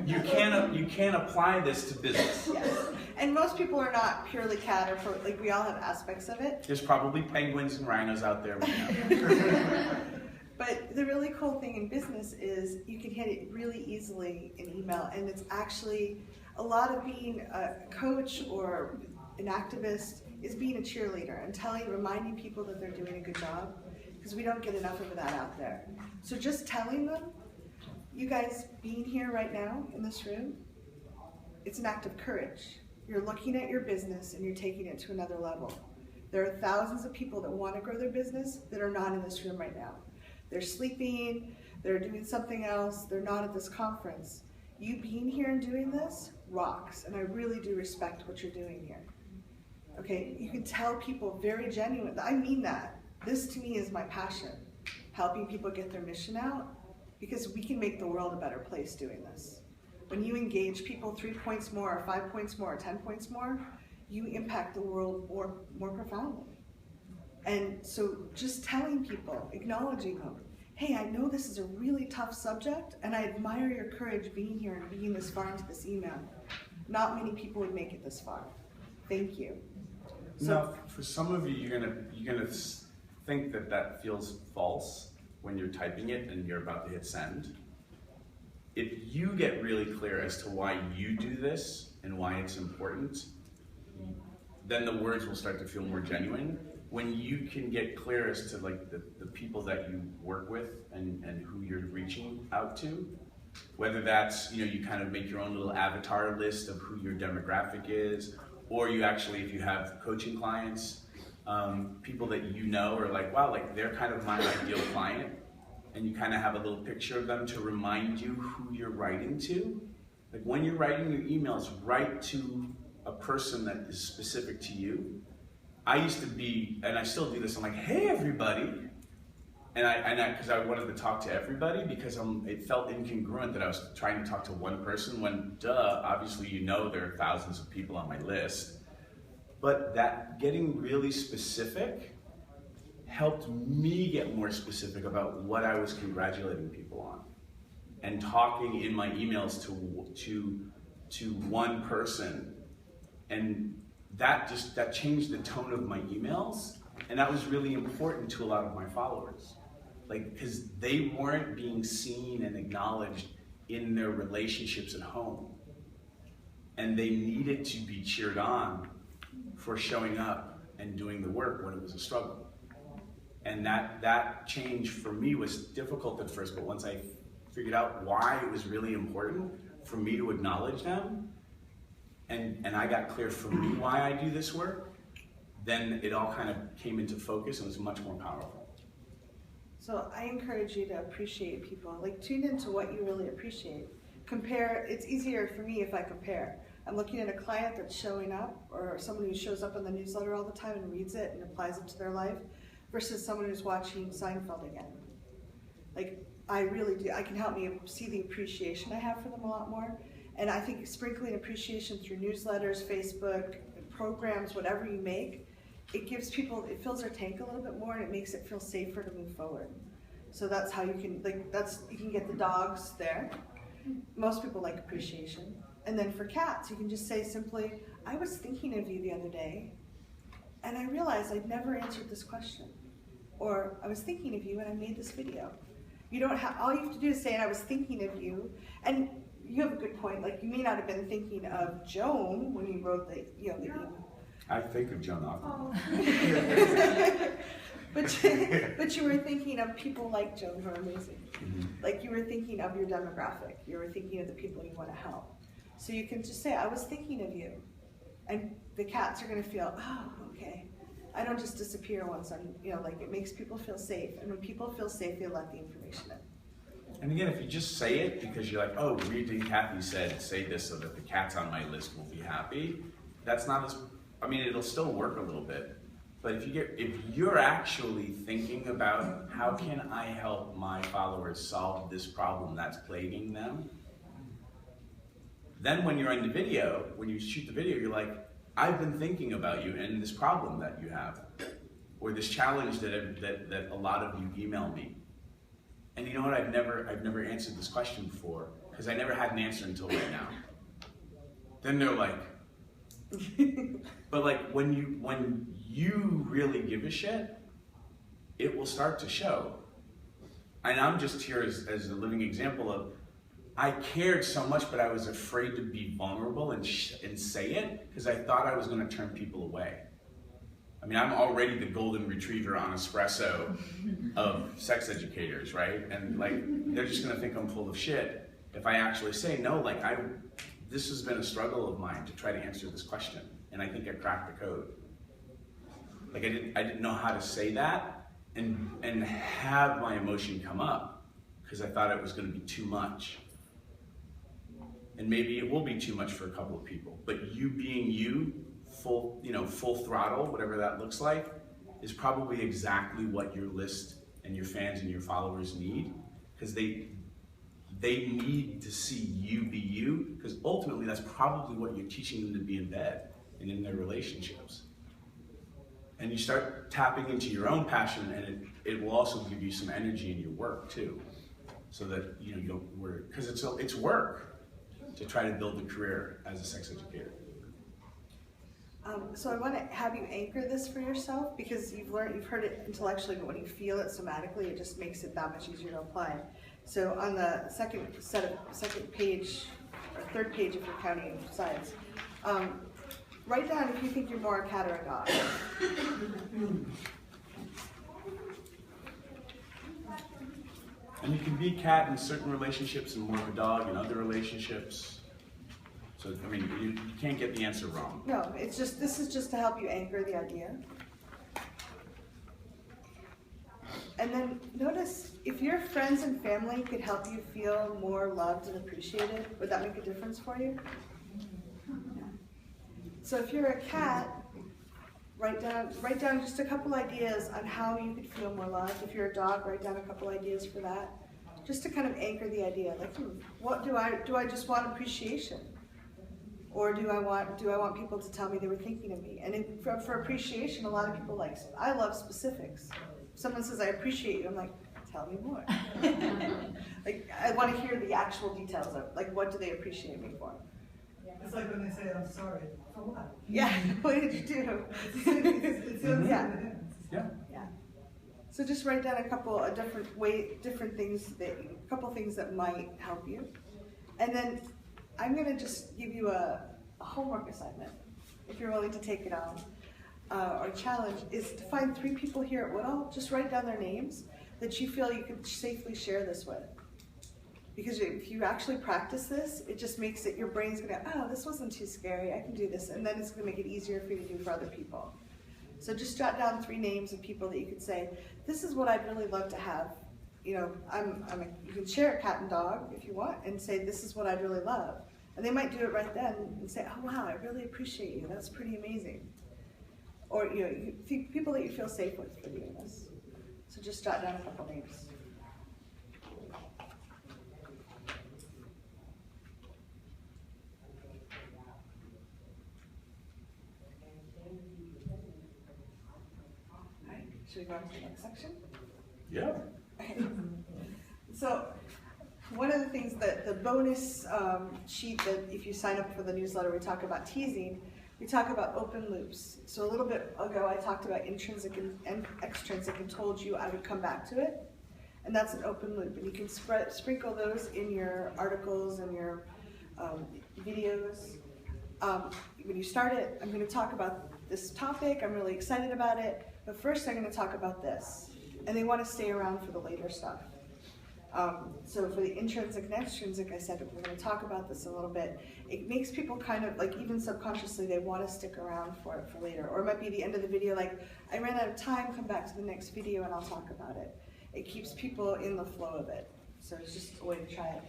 You can't apply this to business. Yes. And most people are not purely cat, or we all have aspects of it. There's probably penguins and rhinos out there right now. But the really cool thing in business is you can hit it really easily in email, and it's actually a lot of being a coach or an activist is being a cheerleader and reminding people that they're doing a good job, because we don't get enough of that out there. So just telling them, you guys being here right now in this room, it's an act of courage. You're looking at your business and you're taking it to another level. There are thousands of people that want to grow their business that are not in this room right now. They're sleeping, they're doing something else, they're not at this conference. You being here and doing this rocks, and I really do respect what you're doing here. Okay, you can tell people very genuine, I mean that. This to me is my passion, helping people get their mission out, because we can make the world a better place doing this. When you engage people 3 points more, or 5 points more, or 10 points more, you impact the world more profoundly. And so just telling people, acknowledging them, hey, I know this is a really tough subject, and I admire your courage being here and being this far into this email. Not many people would make it this far. Thank you. So, now, for some of you, you're gonna think that that feels false when you're typing it and you're about to hit send. If you get really clear as to why you do this and why it's important, then the words will start to feel more genuine. When you can get clear as to like the people that you work with and who you're reaching out to, whether that's, you kind of make your own little avatar list of who your demographic is, or you actually, if you have coaching clients, people that you know are like, wow, like they're kind of my ideal client, and you kind of have a little picture of them to remind you who you're writing to. Like when you're writing your emails, write to a person that is specific to you. I used to be, and I still do this, I'm like, hey everybody. Because I wanted to talk to everybody, because it felt incongruent that I was trying to talk to one person when, obviously there are thousands of people on my list. But that getting really specific helped me get more specific about what I was congratulating people on. And talking in my emails to one person. And that changed the tone of my emails. And that was really important to a lot of my followers. Because they weren't being seen and acknowledged in their relationships at home. And they needed to be cheered on for showing up and doing the work when it was a struggle. And that change for me was difficult at first, but once I figured out why it was really important for me to acknowledge them, and I got clear for me why I do this work, then it all kind of came into focus and was much more powerful. So I encourage you to appreciate people. Tune into what you really appreciate. Compare, it's easier for me if I compare. I'm looking at a client that's showing up, or someone who shows up in the newsletter all the time and reads it and applies it to their life, versus someone who's watching Seinfeld again. I really do, I can help me see the appreciation I have for them a lot more. And I think sprinkling appreciation through newsletters, Facebook, programs, whatever you make, it gives people, it fills their tank a little bit more, and it makes it feel safer to move forward. So that's how you can, you can get the dogs there. Most people like appreciation. And then for cats, you can just say simply, I was thinking of you the other day, and I realized I'd never answered this question. Or I was thinking of you and I made this video. You don't have, all you have to do is say, I was thinking of you. And you have a good point, you may not have been thinking of Joan when you wrote the email. I think of Joan often. But you were thinking of people like Joan who are amazing. Mm-hmm. You were thinking of your demographic. You were thinking of the people you want to help. So you can just say, I was thinking of you. And the cats are going to feel, oh, okay. I don't just disappear once I'm, it makes people feel safe. And when people feel safe, they let the information in. And again, if you just say it because you're like, oh, Reed and Cathy said, say this so that the cats on my list will be happy, that's not as, it'll still work a little bit. But if you're actually thinking about how can I help my followers solve this problem that's plaguing them, then when you're in the video, when you shoot the video, you're like, I've been thinking about you and this problem that you have, or this challenge that a lot of you email me. And you know what? I've never answered this question before because I never had an answer until right now. Then they're like, but when you really give a shit, it will start to show. And I'm just here as a living example of, I cared so much, but I was afraid to be vulnerable and say it because I thought I was going to turn people away. I'm already the golden retriever on espresso of sex educators, right? And they're just going to think I'm full of shit if I actually say, no, this has been a struggle of mine to try to answer this question, and I think I cracked the code. Like I didn't know how to say that and have my emotion come up because I thought it was going to be too much. And maybe it will be too much for a couple of people, but you being you, full throttle, whatever that looks like, is probably exactly what your list and your fans and your followers need, because they need to see you be you, because ultimately that's probably what you're teaching them to be in bed and in their relationships. And you start tapping into your own passion, and it will also give you some energy in your work too, so that you don't worry, because it's work to try to build a career as a sex educator. So I want to have you anchor this for yourself, because you've heard it intellectually, but when you feel it somatically, it just makes it that much easier to apply. So on the second page, or third page if you're counting sides, write down if you think you're more a cat or a dog. And you can be a cat in certain relationships and more of a dog in other relationships. So, I mean, you can't get the answer wrong. No, this is just to help you anchor the idea. And then notice, if your friends and family could help you feel more loved and appreciated, would that make a difference for you? So if you're a cat, write down just a couple ideas on how you could feel more loved. If you're a dog, write down a couple ideas for that, just to kind of anchor the idea. Like, what do I just want appreciation, or do I want people to tell me they were thinking of me? And for appreciation, a lot of people I love specifics. If someone says I appreciate you, I'm like, tell me more. Like, I want to hear the actual details of, like, what do they appreciate me for? It's like when they say, I'm sorry. For what? Yeah, what did you do? Yeah. Yeah. So just write down a couple of different things that might help you. And then I'm going to just give you a homework assignment, if you're willing to take it on, or challenge, is to find 3 people here at Woodhull. Just write down their names that you feel you could safely share this with. Because if you actually practice this, it just makes it, your brain's gonna go, oh, this wasn't too scary, I can do this, and then it's gonna make it easier for you to do for other people. So just jot down 3 names of people that you could say, this is what I'd really love to have. You know, you can share a cat and dog if you want, and say, this is what I'd really love. And they might do it right then and say, oh wow, I really appreciate you, that's pretty amazing. Or you think people that you feel safe with for doing this. So just jot down a couple names. Should we go on to the next section? Yeah. Okay. So one of the things that the bonus sheet that if you sign up for the newsletter, we talk about teasing, we talk about open loops. So a little bit ago I talked about intrinsic and extrinsic and told you I would come back to it. And that's an open loop. And you can sprinkle those in your articles and your videos. When you start it, I'm going to talk about this topic. I'm really excited about it. But first I'm going to talk about this. And they want to stay around for the later stuff. So for the intrinsic and extrinsic, I said we're going to talk about this a little bit. It makes people kind of, like, even subconsciously, they want to stick around for it for later. Or it might be the end of the video, like, I ran out of time, come back to the next video and I'll talk about it. It keeps people in the flow of it. So it's just a way to try it.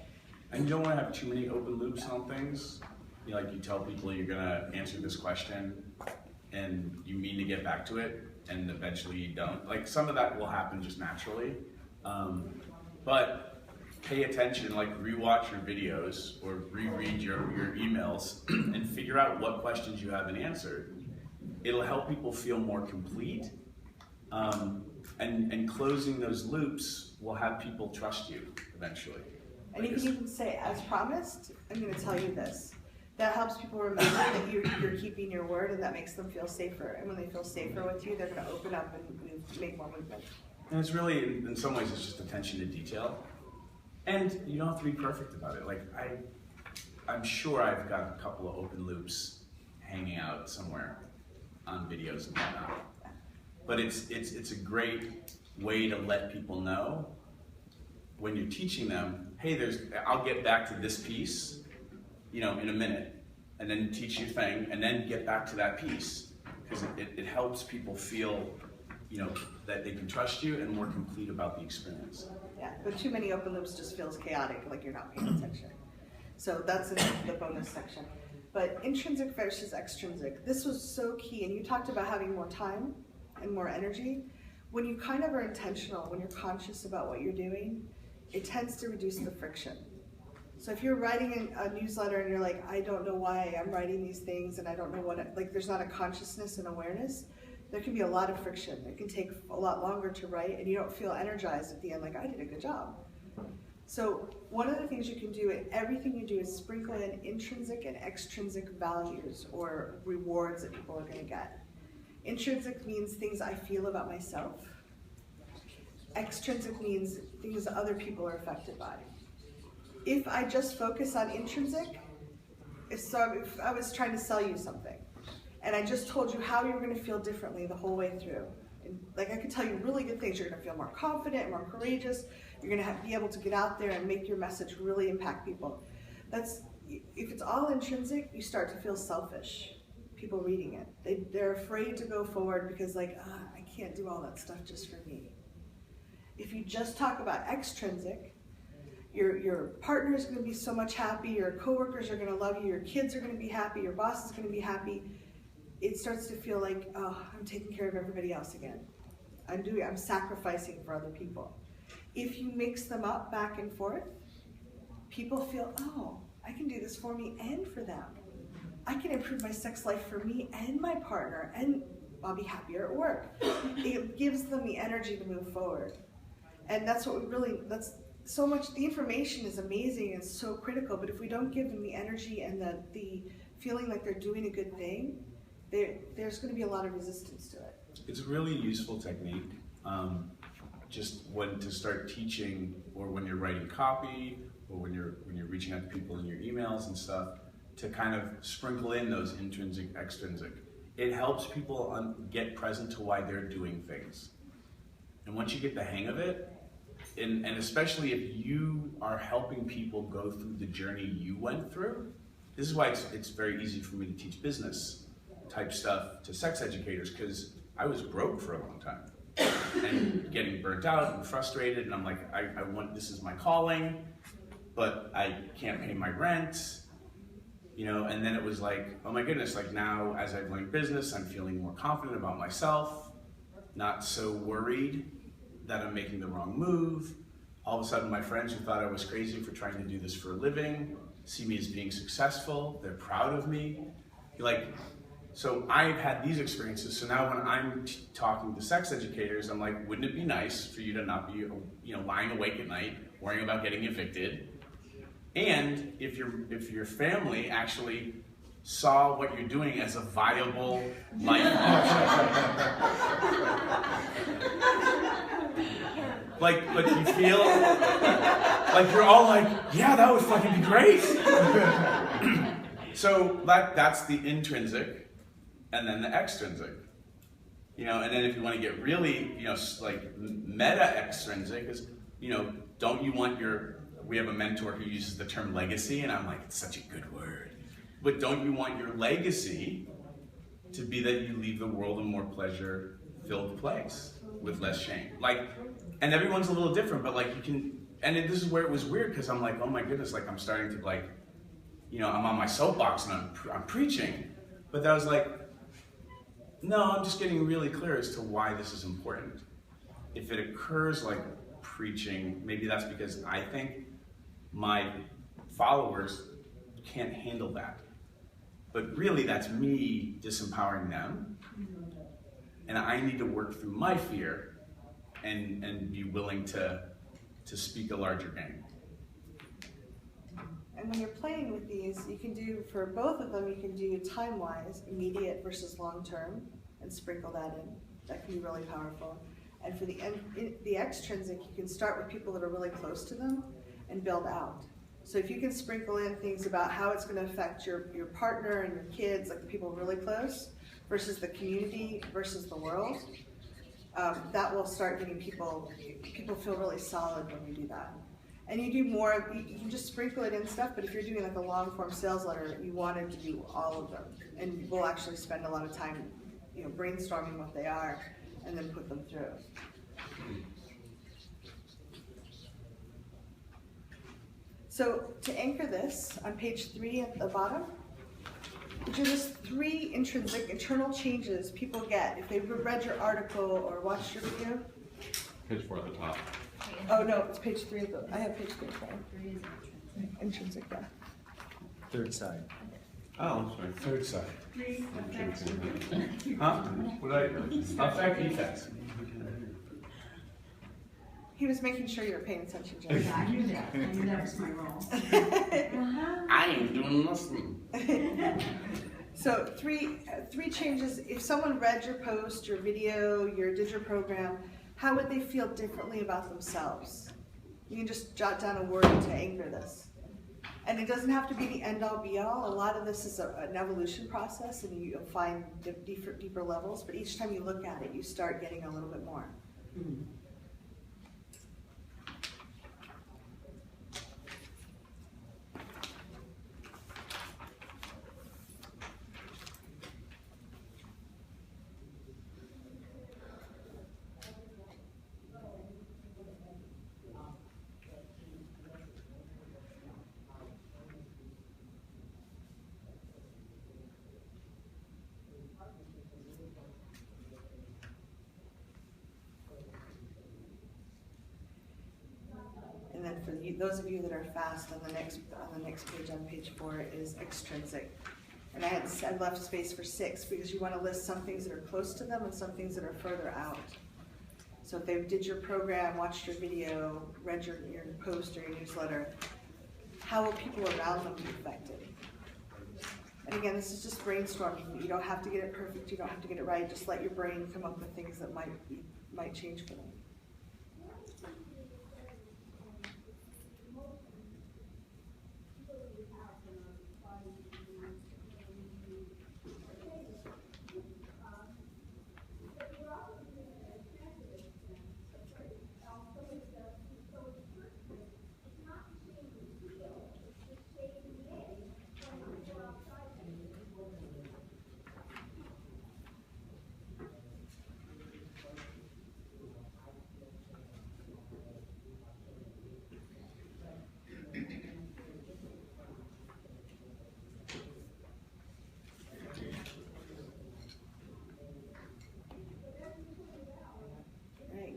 And you don't want to have too many open loops on things. Like you tell people you're going to answer this question and you mean to get back to it, and eventually you don't. Like, some of that will happen just naturally. But pay attention, like rewatch your videos or reread your emails and figure out what questions you haven't answered. It'll help people feel more complete. And closing those loops will have people trust you eventually. And you can even say, as promised, I'm going to tell you this. That helps people remember that you're keeping your word, and that makes them feel safer. And when they feel safer with you, they're going to open up and make more movement. And it's really, in some ways, it's just attention to detail. And you don't have to be perfect about it. Like, I'm sure I've got a couple of open loops hanging out somewhere on videos and whatnot. But it's a great way to let people know when you're teaching them, hey, I'll get back to this piece, in a minute, and then teach your thing, and then get back to that piece. because it helps people feel, you know, that they can trust you and more complete about the experience. Yeah, but too many open loops just feels chaotic, like you're not paying attention. So that's in the bonus section. But intrinsic versus extrinsic, this was so key. And you talked about having more time and more energy. When you kind of are intentional, when you're conscious about what you're doing, it tends to reduce the friction. So if you're writing a newsletter and you're like, I don't know why I'm writing these things and I don't know what, like there's not a consciousness and awareness, there can be a lot of friction. It can take a lot longer to write and you don't feel energized at the end, like I did a good job. So one of the things you can do in everything you do is sprinkle in intrinsic and extrinsic values or rewards that people are going to get. Intrinsic means things I feel about myself. Extrinsic means things that other people are affected by. If I just focus on intrinsic, if I was trying to sell you something, and I just told you how you're going to feel differently the whole way through, and like I could tell you really good things, you're going to feel more confident, more courageous, you're going to be able to get out there and make your message really impact people. If it's all intrinsic, you start to feel selfish. People reading it, they're afraid to go forward because like, I can't do all that stuff just for me. If you just talk about extrinsic, your partner is going to be so much happy, your coworkers are going to love you, your kids are going to be happy, your boss is going to be happy. It starts to feel like, oh, I'm taking care of everybody else again. I'm sacrificing for other people. If you mix them up back and forth, people feel, oh, I can do this for me and for them. I can improve my sex life for me and my partner, and I'll be happier at work. It gives them the energy to move forward. And that's what that's so much, the information is amazing and so critical, but if we don't give them the energy and the feeling like they're doing a good thing, there's going to be a lot of resistance to it. It's a really useful technique, just when to start teaching, or when you're writing copy, or when you're reaching out to people in your emails and stuff, to kind of sprinkle in those intrinsic, extrinsic. It helps people get present to why they're doing things. And once you get the hang of it, and especially if you are helping people go through the journey you went through, this is why it's very easy for me to teach business type stuff to sex educators, because I was broke for a long time and getting burnt out and frustrated, and I'm like, this is my calling, but I can't pay my rent. You know, and then it was like, oh my goodness, like now as I've learned business, I'm feeling more confident about myself, not so worried that I'm making the wrong move. All of a sudden my friends who thought I was crazy for trying to do this for a living see me as being successful, they're proud of me. So I've had these experiences, so now when I'm talking to sex educators, I'm like, wouldn't it be nice for you to not be, lying awake at night, worrying about getting evicted? And if your family actually saw what you're doing as a viable life option, like you feel like you're all like, yeah, that would fucking be great. So that's the intrinsic, and then the extrinsic. And then if you want to get really, like meta extrinsic is, don't you want we have a mentor who uses the term legacy, and I'm like, it's such a good word. But don't you want your legacy to be that you leave the world a more pleasure-filled place with less shame? And everyone's a little different, but you can, and this is where it was weird, because I'm like, oh my goodness, I'm starting to I'm on my soapbox and I'm preaching. But that was like, no, I'm just getting really clear as to why this is important. If it occurs like preaching, maybe that's because I think my followers can't handle that. But really that's me disempowering them. And I need to work through my fear and be willing to speak a larger game. And when you're playing with these, you can do, for both of them, you can do time-wise, immediate versus long-term, and sprinkle that in. That can be really powerful. And for the extrinsic, you can start with people that are really close to them and build out. So if you can sprinkle in things about how it's going to affect your partner and your kids, like the people really close, versus the community versus the world, that will start getting people feel really solid when you do that. And you do more, you can just sprinkle it in stuff, but if you're doing a long form sales letter, you want to do all of them. And we'll actually spend a lot of time brainstorming what they are, and then put them through. So to anchor this, on page 3 at the bottom, which are just 3 intrinsic internal changes people get if they read your article or watched your video. Page 4 at the top. Oh no, it's page 3. I have page 3. Intrinsic, yeah. Third side. Oh, I'm sorry. Third side. Huh? What affect effects? He was making sure you were paying attention, Joe. Yeah, I knew that. I knew that was my role. I ain't doing nothing. So three changes. If someone read your post, your video, did your program, how would they feel differently about themselves? You can just jot down a word to anchor this. And it doesn't have to be the end-all be-all. A lot of this is an evolution process, and you'll find deeper levels, but each time you look at it, you start getting a little bit more. And then for those of you that are fast, on the next page, on page 4, is extrinsic. And I left space for 6 because you want to list some things that are close to them and some things that are further out. So if they did your program, watched your video, read your post or your newsletter, how will people around them be affected? And again, this is just brainstorming. You don't have to get it perfect. You don't have to get it right. Just let your brain come up with things that might change for them.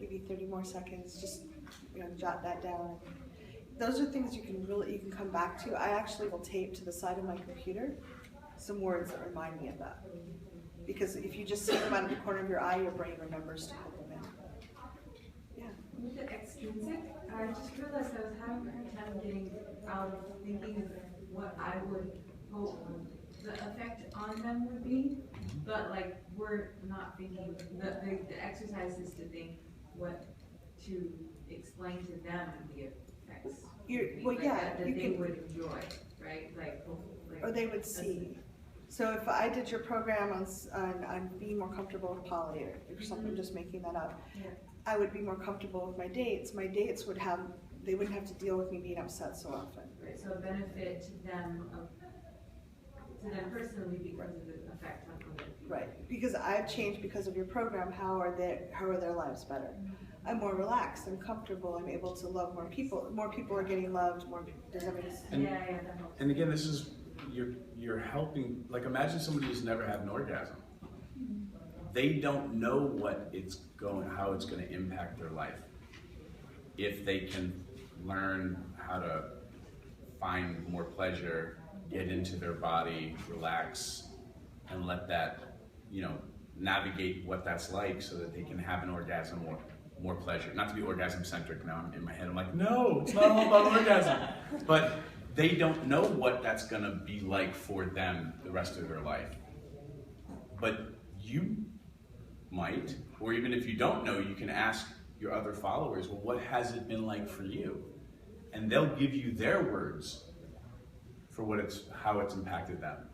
Give you 30 more seconds, just jot that down. Those are things you can come back to. I actually will tape to the side of my computer some words that remind me of that. Because if you just see them out of the corner of your eye, your brain remembers to put them in. Yeah. With the extrinsic, I just realized I was having a hard time getting out of thinking of what I would hope the effect on them would be, but like we're not thinking, the exercise is to think what to explain to them the effects that they would enjoy, right? Or they would see. So if I did your program on being more comfortable with poly or something, just making that up, I would be more comfortable with my dates. My dates they wouldn't have to deal with me being upset so often. Right, so a benefit to them personally because of the effect on other people. Right, because I've changed because of your program. How are their lives better? I'm more relaxed. I'm comfortable. I'm able to love more people. More people are getting loved. Does that make sense? That helps. And again, this is you're helping. Like, imagine somebody who's never had an orgasm. They don't know how it's going to impact their life. If they can learn how to find more pleasure, get into their body, relax, and let that, navigate what that's like so that they can have an orgasm or more pleasure. Not to be orgasm centric now, I'm in my head, I'm like, no, it's not all about orgasm. But they don't know what that's gonna be like for them the rest of their life. But you might, or even if you don't know, you can ask your other followers, well, what has it been like for you? And they'll give you their words for how it's impacted them,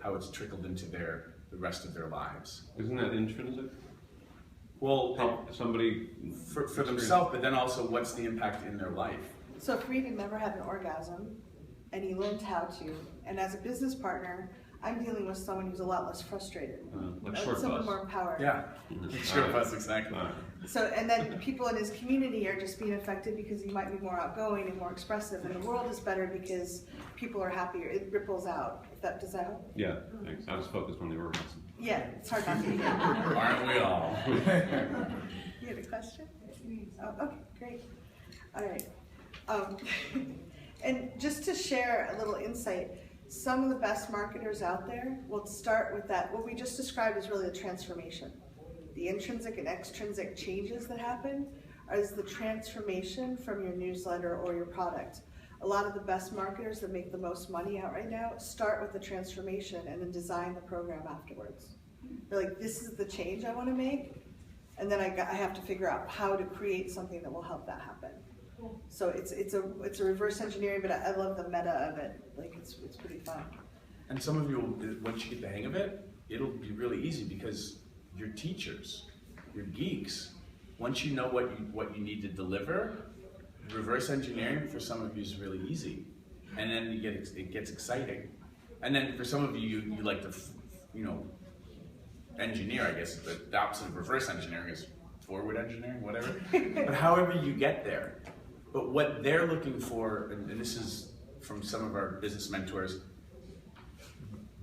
how it's trickled into the rest of their lives. Isn't that intrinsic? Well, help somebody for themselves, but then also what's the impact in their life? So if Reed had never had an orgasm, and he learned how to, and as a business partner, I'm dealing with someone who's a lot less frustrated. Like short someone bus. more empowered. Yeah, short bus, exactly. So, and then people in his community are just being affected because he might be more outgoing and more expressive, and the world is better because people are happier. It ripples out. Does that help? Yeah, thanks. I was focused on the orgasm. Yeah, it's hard not to be. Aren't we all? You had a question? Oh, okay, great. All right. And just to share a little insight, some of the best marketers out there will start with that. What we just described is really the transformation. The intrinsic and extrinsic changes that happen is the transformation from your newsletter or your product. A lot of the best marketers that make the most money out right now start with the transformation and then design the program afterwards. They're like, this is the change I want to make, and then I have to figure out how to create something that will help that happen. So it's a reverse engineering, but I love the meta of it. Like it's pretty fun. And some of you, once you get the hang of it, it'll be really easy because you're teachers, you're geeks. Once you know what you need to deliver, reverse engineering for some of you is really easy, and then it gets exciting. And then for some of you, you like to, engineer. I guess the opposite of reverse engineering is forward engineering, whatever. But however you get there. But what they're looking for, and this is from some of our business mentors,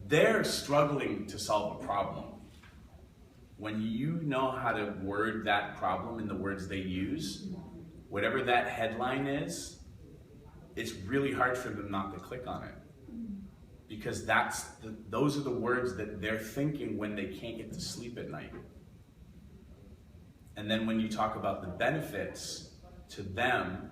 they're struggling to solve a problem. When you know how to word that problem in the words they use, whatever that headline is, it's really hard for them not to click on it. Because those are the words that they're thinking when they can't get to sleep at night. And then when you talk about the benefits to them,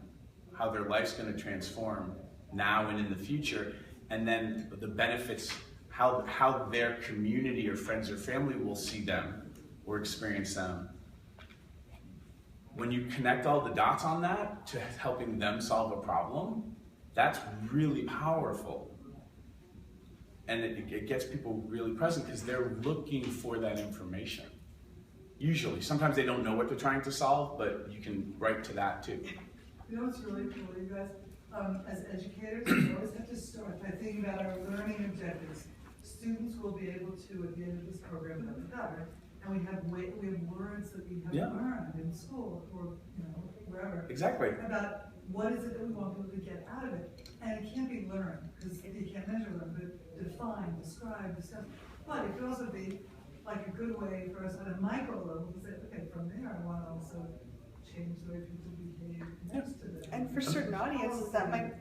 how their life's going to transform now and in the future, and then the benefits, how their community or friends or family will see them or experience them. When you connect all the dots on that to helping them solve a problem, that's really powerful. And it gets people really present because they're looking for that information. Usually. Sometimes they don't know what they're trying to solve, but you can write to that too. You know what's really cool, you guys? As educators, we always have to start by thinking about our learning objectives. Students will be able to, at the end of this program, have it better. And we have words that we have learned in school or wherever. Exactly. About what is it that we want people to get out of it. And it can't be learned, because you can't measure them, but define, describe, discuss. But it could also be like a good way for us at a micro level to say, okay, from there I want to also change the way people behave next to them. And for certain audiences,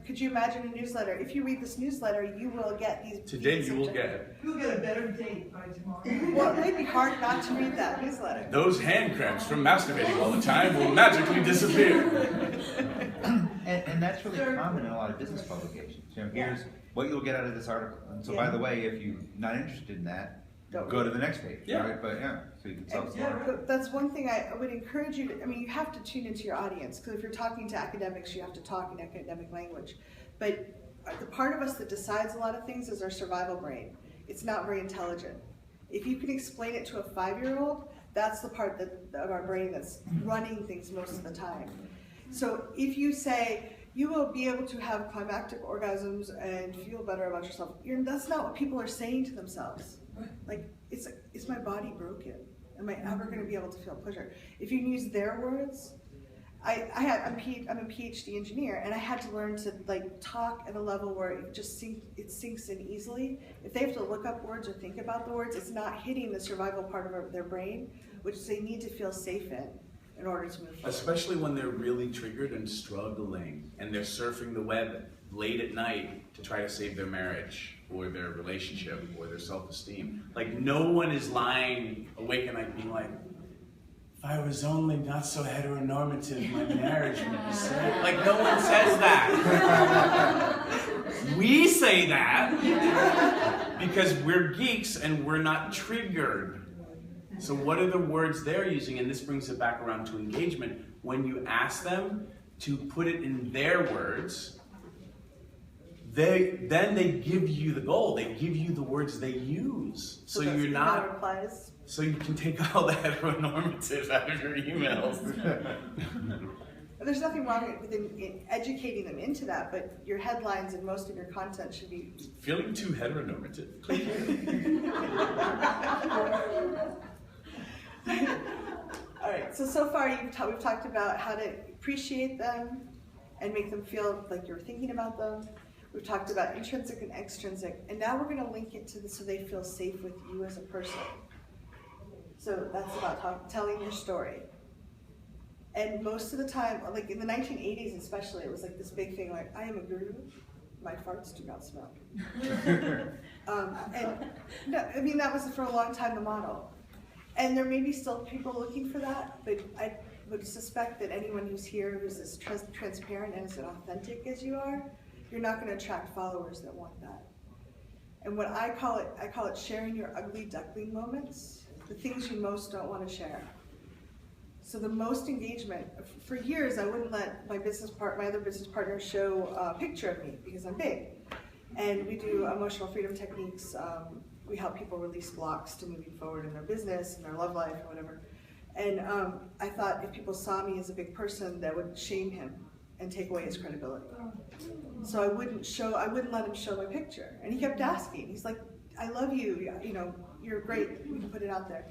could you imagine a newsletter? If you read this newsletter, you will get these. Today you will get it. You'll get a better date by tomorrow. Well, it may be hard not to read that newsletter. Those hand cramps from masturbating all the time will magically disappear. And that's really common in a lot of business publications. Here's what you'll get out of this article. And so, by the way, if you're not interested in that, go to the next page. Yeah. Right? But so you can self-select. But that's one thing I would encourage you to, you have to tune into your audience, because if you're talking to academics, you have to talk in academic language. But the part of us that decides a lot of things is our survival brain. It's not very intelligent. If you can explain it to a 5-year-old, that's the part of our brain that's running things most of the time. So if you say, you will be able to have climactic orgasms and feel better about yourself, that's not what people are saying to themselves. Like, is my body broken? Am I ever going to be able to feel pleasure? If you use their words, I'm a PhD engineer, and I had to learn to talk at a level where it sinks in easily. If they have to look up words or think about the words, it's not hitting the survival part of their brain, which they need to feel safe in order to move forward. Especially when they're really triggered and struggling, and they're surfing the web late at night to try to save their marriage or their relationship or their self-esteem. Like, no one is lying awake at night being like, if I was only not so heteronormative, my marriage would be safe. Like, no one says that. We say that because we're geeks and we're not triggered. So what are the words they're using? And this brings it back around to engagement. When you ask them to put it in their words, then they give you the goal. They give you the words they use. So you're not. Replies. So you can take all the heteronormative out of your emails. There's nothing wrong with in educating them into that, but your headlines and most of your content should be... Feeling too heteronormative. All right, so far we've talked about how to appreciate them and make them feel like you're thinking about them. We've talked about intrinsic and extrinsic, and now we're going to link it to so they feel safe with you as a person. So that's about telling your story. And most of the time, like in the 1980s especially, it was like this big thing like, I am a guru, my farts do not smell. And no, I mean, that was for a long time the model. And there may be still people looking for that, but I would suspect that anyone who's here who's as transparent and as authentic as you are, you're not going to attract followers that want that. And what I call it sharing your ugly duckling moments, the things you most don't want to share. So the most engagement, for years I wouldn't let my other business partners show a picture of me because I'm big. And we do emotional freedom techniques. We help people release blocks to moving forward in their business and their love life or whatever. And I thought if people saw me as a big person, that would shame him and take away his credibility. So I wouldn't let him show my picture. And he kept asking. He's like, I love you, you know, you're great, you can put it out there.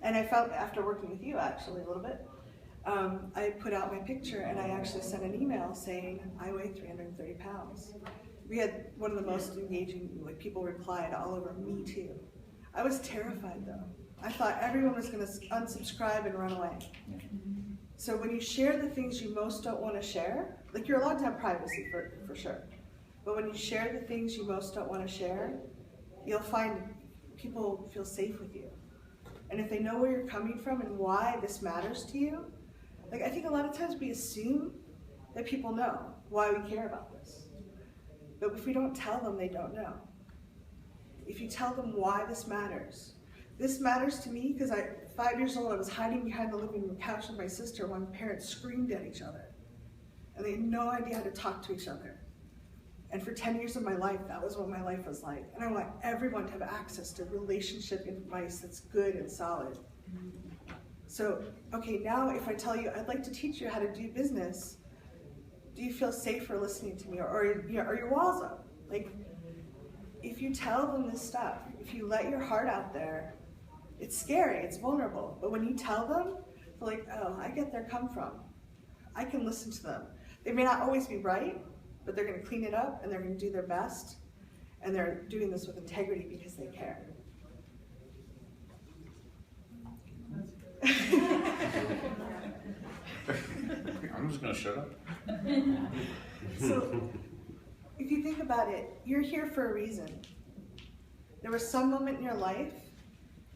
And I felt, after working with you actually a little bit, I put out my picture and I actually sent an email saying, I weigh 330 pounds. We had one of the most engaging, like people replied all over, me too. I was terrified though. I thought everyone was gonna unsubscribe and run away. So when you share the things you most don't wanna share, like you're allowed to have privacy for sure, but when you share the things you most don't wanna share, you'll find people feel safe with you. And if they know where you're coming from and why this matters to you, like I think a lot of times we assume that people know why we care about this. But if we don't tell them, they don't know. If you tell them why this matters to me because 5 years old, I was hiding behind the living room couch with my sister while my parents screamed at each other. And they had no idea how to talk to each other. And for 10 years of my life, that was what my life was like. And I want everyone to have access to relationship advice that's good and solid. So, okay, now if I tell you, I'd like to teach you how to do business, do you feel safer listening to me? Or are your walls up? Like, if you tell them this stuff, if you let your heart out there, it's scary, it's vulnerable. But when you tell them, they're like, oh, I get where they come from. I can listen to them. They may not always be right, but they're going to clean it up and they're going to do their best. And they're doing this with integrity because they care. I'm just going to shut up. So, if you think about it, you're here for a reason. There was some moment in your life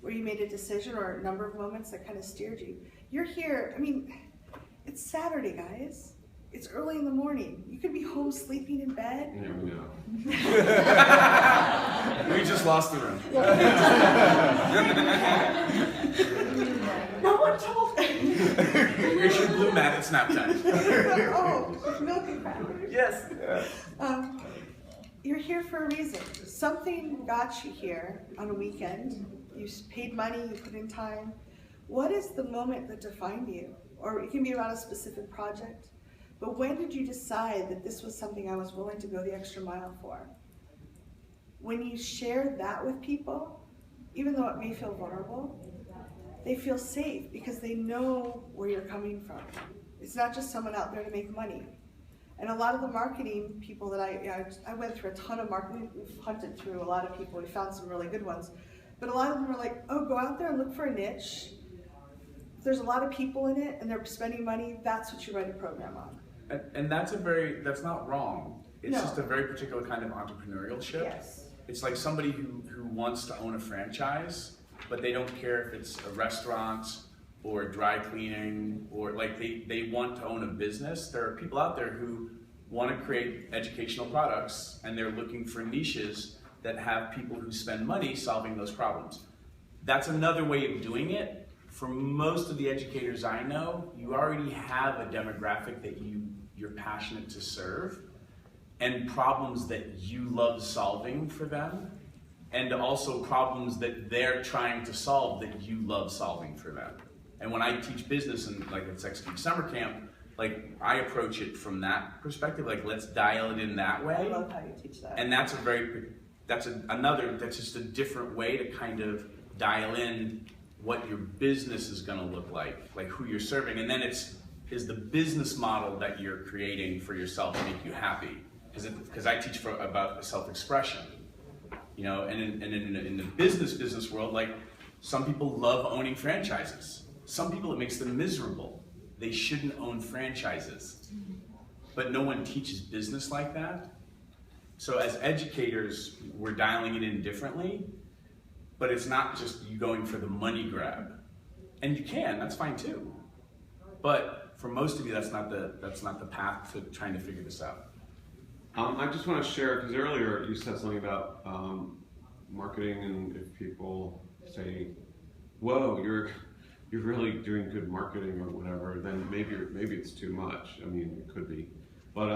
where you made a decision or a number of moments that kind of steered you. You're here, I mean, it's Saturday, guys. It's early in the morning. You could be home sleeping in bed. Yeah, we know. We just lost the room. No one told me. Here's your blue mat at snap time. Oh, milk and crackers. Yes. You're here for a reason. Something got you here on a weekend. You paid money, you put in time. What is the moment that defined you? Or it can be around a specific project. But when did you decide that this was something I was willing to go the extra mile for? When you share that with people, even though it may feel vulnerable, they feel safe because they know where you're coming from. It's not just someone out there to make money. And a lot of the marketing people that I went through a ton of marketing, we've hunted through a lot of people, we found some really good ones. But a lot of them were like, oh, go out there and look for a niche. If there's a lot of people in it and they're spending money, that's what you write a program on. And that's not wrong. It's just a very particular kind of entrepreneurship. Yes. It's like somebody who wants to own a franchise, but they don't care if it's a restaurant or dry cleaning, or like they want to own a business. There are people out there who want to create educational products and they're looking for niches that have people who spend money solving those problems. That's another way of doing it. For most of the educators I know, you already have a demographic that you're passionate to serve and problems that you love solving for them, and also problems that they're trying to solve that you love solving for them. And when I teach business and like at Execute Summer Camp, Like, I approach it from that perspective, like, let's dial it in that way. I love how you teach that. And that's just a different way to kind of dial in what your business is gonna look like who you're serving. And then is the business model that you're creating for yourself make you happy? Because I teach about self-expression, you know, and in the business world, like, some people love owning franchises. Some people, it makes them miserable. They shouldn't own franchises. But no one teaches business like that. So as educators, we're dialing it in differently, but it's not just you going for the money grab. And you can, that's fine too. But for most of you, that's not the path to trying to figure this out. I just want to share, because earlier you said something about marketing, and if people say, whoa, you're really doing good marketing or whatever, then maybe it's too much. I mean, it could be. But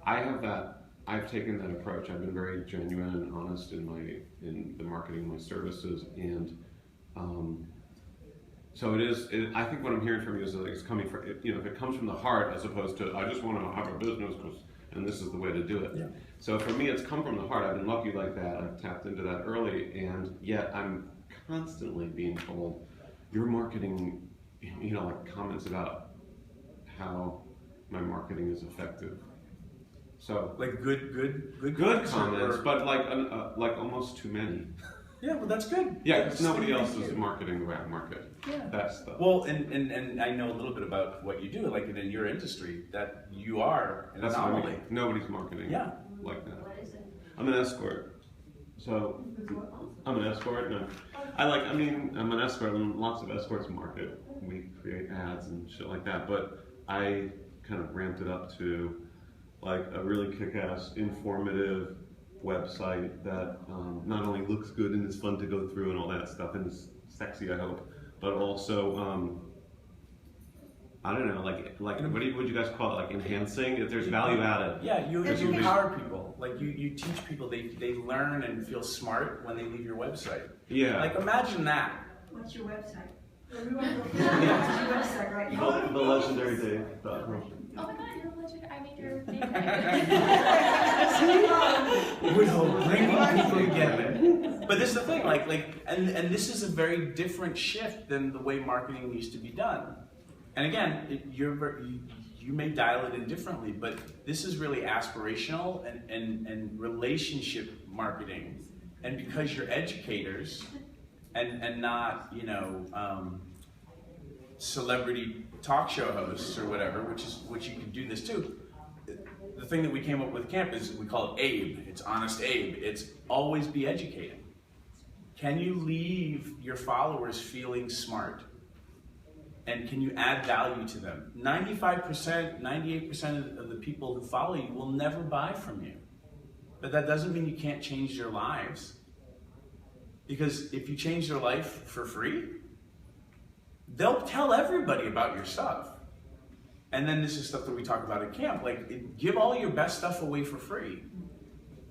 I've taken that approach. I've been very genuine and honest in the marketing of my services, and so I think what I'm hearing from you is that it's coming from, you know, if it comes from the heart as opposed to, I just want to have a business and this is the way to do it. Yeah. So for me, it's come from the heart. I've been lucky like that. I've tapped into that early, and yet I'm constantly being told, your marketing, you know, like comments about how my marketing is effective. So like good comments, but like almost too many. Yeah, well, that's good. Yeah, because nobody else is marketing the way I market. Yeah. That's the. Well, and I know a little bit about what you do, like in your industry, that you are an anomaly. What I mean. Nobody's marketing like that. What is it? I'm an escort. So I'm an escort. No, I'm an escort, and lots of escorts market. We create ads and shit like that. But I kind of ramped it up to like a really kick-ass, informative website that not only looks good and is fun to go through and all that stuff, and is sexy, I hope, but also I don't know, like what would you guys call it? Like enhancing? If there's value added. Yeah, you empower people. Like you teach people. They learn and feel smart when they leave your website. Yeah. Like imagine that. What's your website? Everyone go what's your website right now? The legendary Dave. Oh my god, you're a legend. I mean, you're Woodhull, bringing people together. But this is the thing, and this is a very different shift than the way marketing used to be done. And again, you may dial it in differently, but this is really aspirational and relationship marketing. And because you're educators and not, you know, celebrity talk show hosts or whatever, which you can do this too. The thing that we came up with camp is we call it ABE. It's Honest Abe. It's always be educating. Can you leave your followers feeling smart? And can you add value to them? 95%, 98% of the people who follow you will never buy from you. But that doesn't mean you can't change their lives. Because if you change their life for free, they'll tell everybody about your stuff. And then this is stuff that we talk about at camp, like give all your best stuff away for free.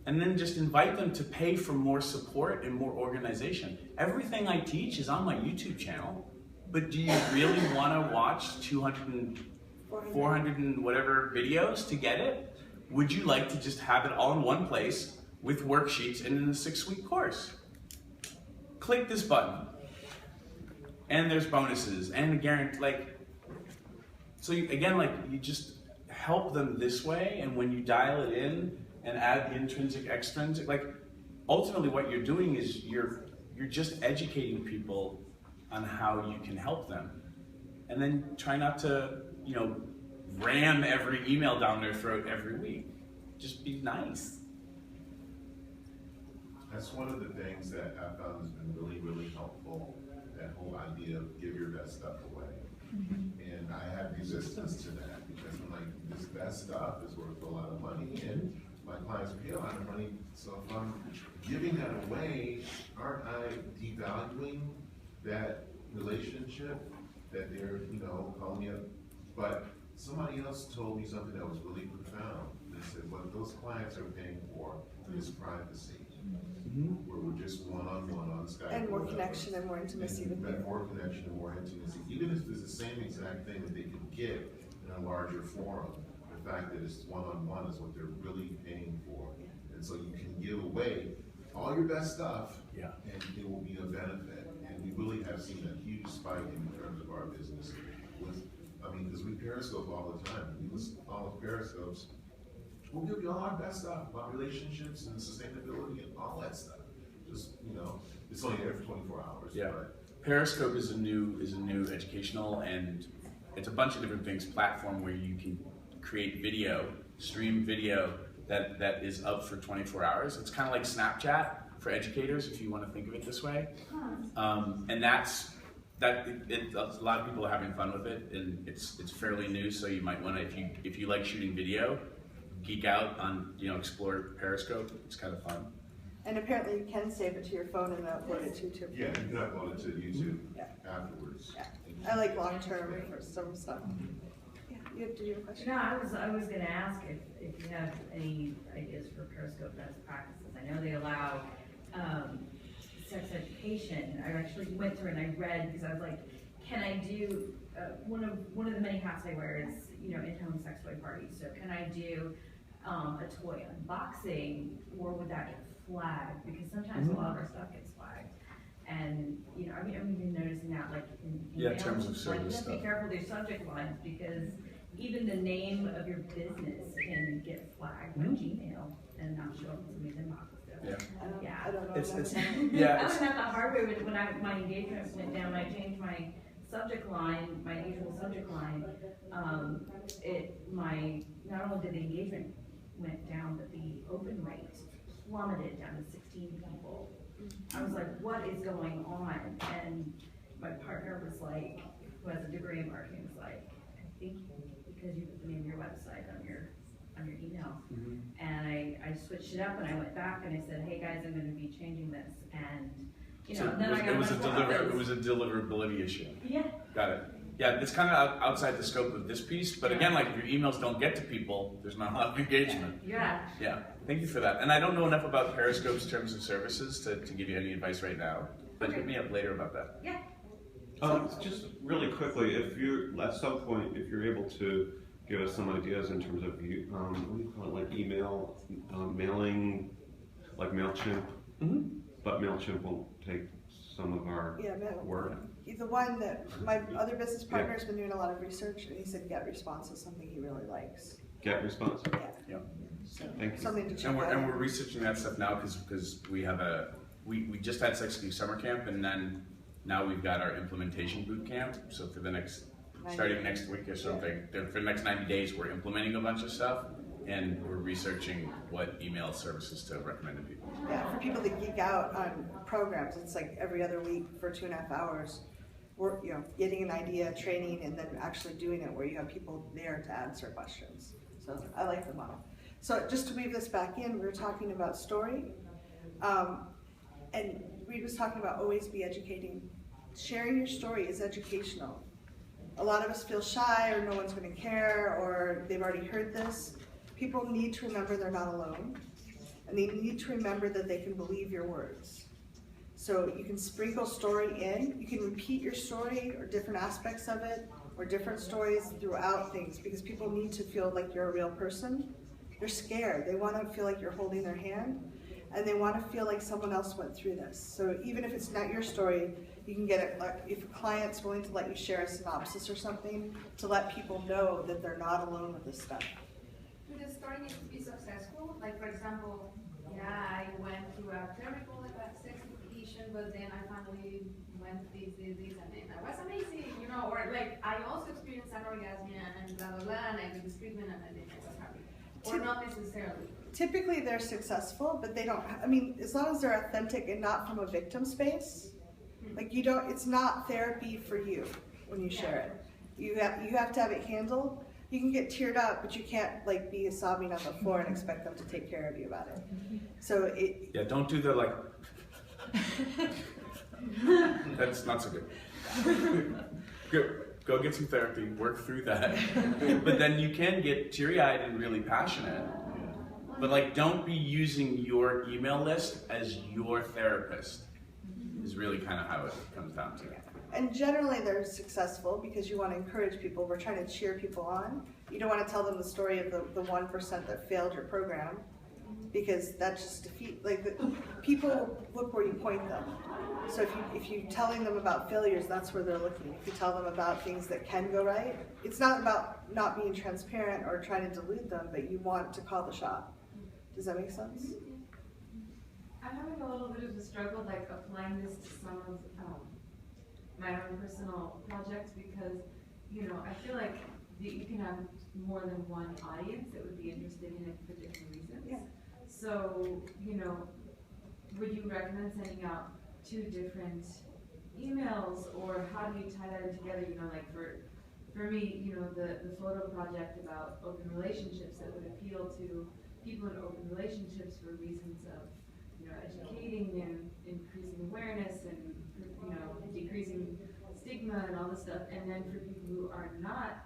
And then just invite them to pay for more support and more organization. Everything I teach is on my YouTube channel, but do you really want to watch 200 and 400 and whatever videos to get it? Would you like to just have it all in one place with worksheets and in a 6-week course? Click this button. And there's bonuses and a guarantee, so you just help them this way, and when you dial it in and add the intrinsic, extrinsic, ultimately what you're doing is you're just educating people on how you can help them. And then try not to, ram every email down their throat every week. Just be nice. That's one of the things that I found has been really, really helpful, that whole idea of give your best stuff away. And I had resistance to that because I'm like, this best stuff is worth a lot of money, and my clients pay a lot of money. So if I'm giving that away, aren't I devaluing that relationship that they're, calling me up? But somebody else told me something that was really profound. They said, what those clients are paying for is privacy. Where we're just one-on-one on Skype. And more connection and more intimacy with you. More connection and more intimacy. Even if it's the same exact thing that they could get in a larger forum. The fact that it's one-on-one is what they're really paying for. And so you can give away all your best stuff, and it will be a benefit. And we really have seen a huge spike in terms of our business with, I mean, because we Periscope all the time. We listen to all the Periscopes. We'll give you all our best stuff about relationships and sustainability and all that stuff. Just, you know, it's only there for 24 hours. Yeah. But Periscope is a new educational, and it's a bunch of different things, platform where you can create video, stream video that is up for 24 hours. It's kind of like Snapchat for educators, if you want to think of it this way. And a lot of people are having fun with it, and it's fairly new, so you might want to, if you like shooting video, geek out on, explore Periscope. It's kind of fun. And apparently you can save it to your phone and upload it to YouTube. yeah, you can upload it to YouTube afterwards. Yeah. I like long term for some stuff. Yeah, did you have a question? No, I was gonna ask if you have any ideas for Periscope best practices. I know they allow sex education. I actually went through and I read, because I was like, can I do, one of the many hats I wear is, in-home sex toy parties. So can I do a toy unboxing, or would that get flagged? Because sometimes a lot of our stuff gets flagged. And, I'm even noticing that, like, in terms of like, service you have to stuff. be careful with your subject lines, because even the name of your business can get flagged by Gmail and not show up in somebody's inbox. I don't know. It's I was at the hard way when my engagement went down. I changed my subject line, my usual subject line. Not only did the engagement went down, but the open rate plummeted down to 16 people. I was like, what is going on? And my partner was like, who has a degree in marketing, was like, I think because you put the name of your website on your email. And I switched it up, and I went back and I said, hey guys, I'm going to be changing this. And then I got it was a deliverability issue. Yeah. Got it. Yeah, it's kind of outside the scope of this piece, but again, like, if your emails don't get to people, there's not a lot of engagement. Yeah. Yeah, thank you for that. And I don't know enough about Periscope's terms of services to give you any advice right now, but hit me up later about that. Yeah. Just really quickly, if you're, at some point, if you're able to give us some ideas in terms of, what do you call it, like email, mailing, like MailChimp, but MailChimp won't take some of our work. The one that my other business partner has been doing a lot of research, and he said GetResponse is something he really likes. GetResponse? Yeah. So, thank you. Something to check out. And we're researching that stuff now because we have we just had Sex Ed summer camp, and then now we've got our implementation boot camp. So for the starting next week or something, for the next 90 days, we're implementing a bunch of stuff, and we're researching what email services to recommend to people. Yeah, for people that geek out on programs, it's like every other week for 2.5 hours. We're getting an idea, training, and then actually doing it where you have people there to answer questions. So I like the model. So just to weave this back in, we were talking about story, and Reed was talking about always be educating. Sharing your story is educational. A lot of us feel shy, or no one's going to care, or they've already heard this. People need to remember they're not alone, and they need to remember that they can believe your words. So you can sprinkle story in, you can repeat your story or different aspects of it, or different stories throughout things, because people need to feel like you're a real person. They're scared, they want to feel like you're holding their hand, and they want to feel like someone else went through this. So even if it's not your story, you can get it, like, if a client's willing to let you share a synopsis or something, to let people know that they're not alone with this stuff. With the story needs to be successful. Like, for example, I went through a terrible sex education, but then I finally went this, and then that was amazing, or like, I also experienced anorgasmia and blah, blah, blah, and I did this treatment, and then I was happy. Or not necessarily. Typically they're successful, but they don't, as long as they're authentic and not from a victim space, like it's not therapy for you when you share it. You have to have it handled. You can get teared up, but you can't like be sobbing on the floor and expect them to take care of you about it. So yeah, don't do the like. That's not so good. Go get some therapy, work through that. But then you can get teary-eyed and really passionate. But like, don't be using your email list as your therapist. Is really kind of how it comes down to. And generally they're successful because you want to encourage people. We're trying to cheer people on. You don't want to tell them the story of the 1% that failed your program, because that just defeat, people look where you point them. So if you're telling them about failures, that's where they're looking. If you tell them about things that can go right, it's not about not being transparent or trying to delude them, but you want to call the shot. Does that make sense? I'm having a little bit of a struggle, like applying this to some of my own personal projects, because, you know, I feel like you can have more than one audience that would be interested in it for different reasons. Yeah. So, you know, would you recommend sending out 2 different emails, or how do you tie that in together? You know, like for me, you know, the photo project about open relationships that would appeal to people in open relationships for reasons of, you know, educating and increasing awareness and, you know, decreasing stigma and all this stuff. And then for people who are not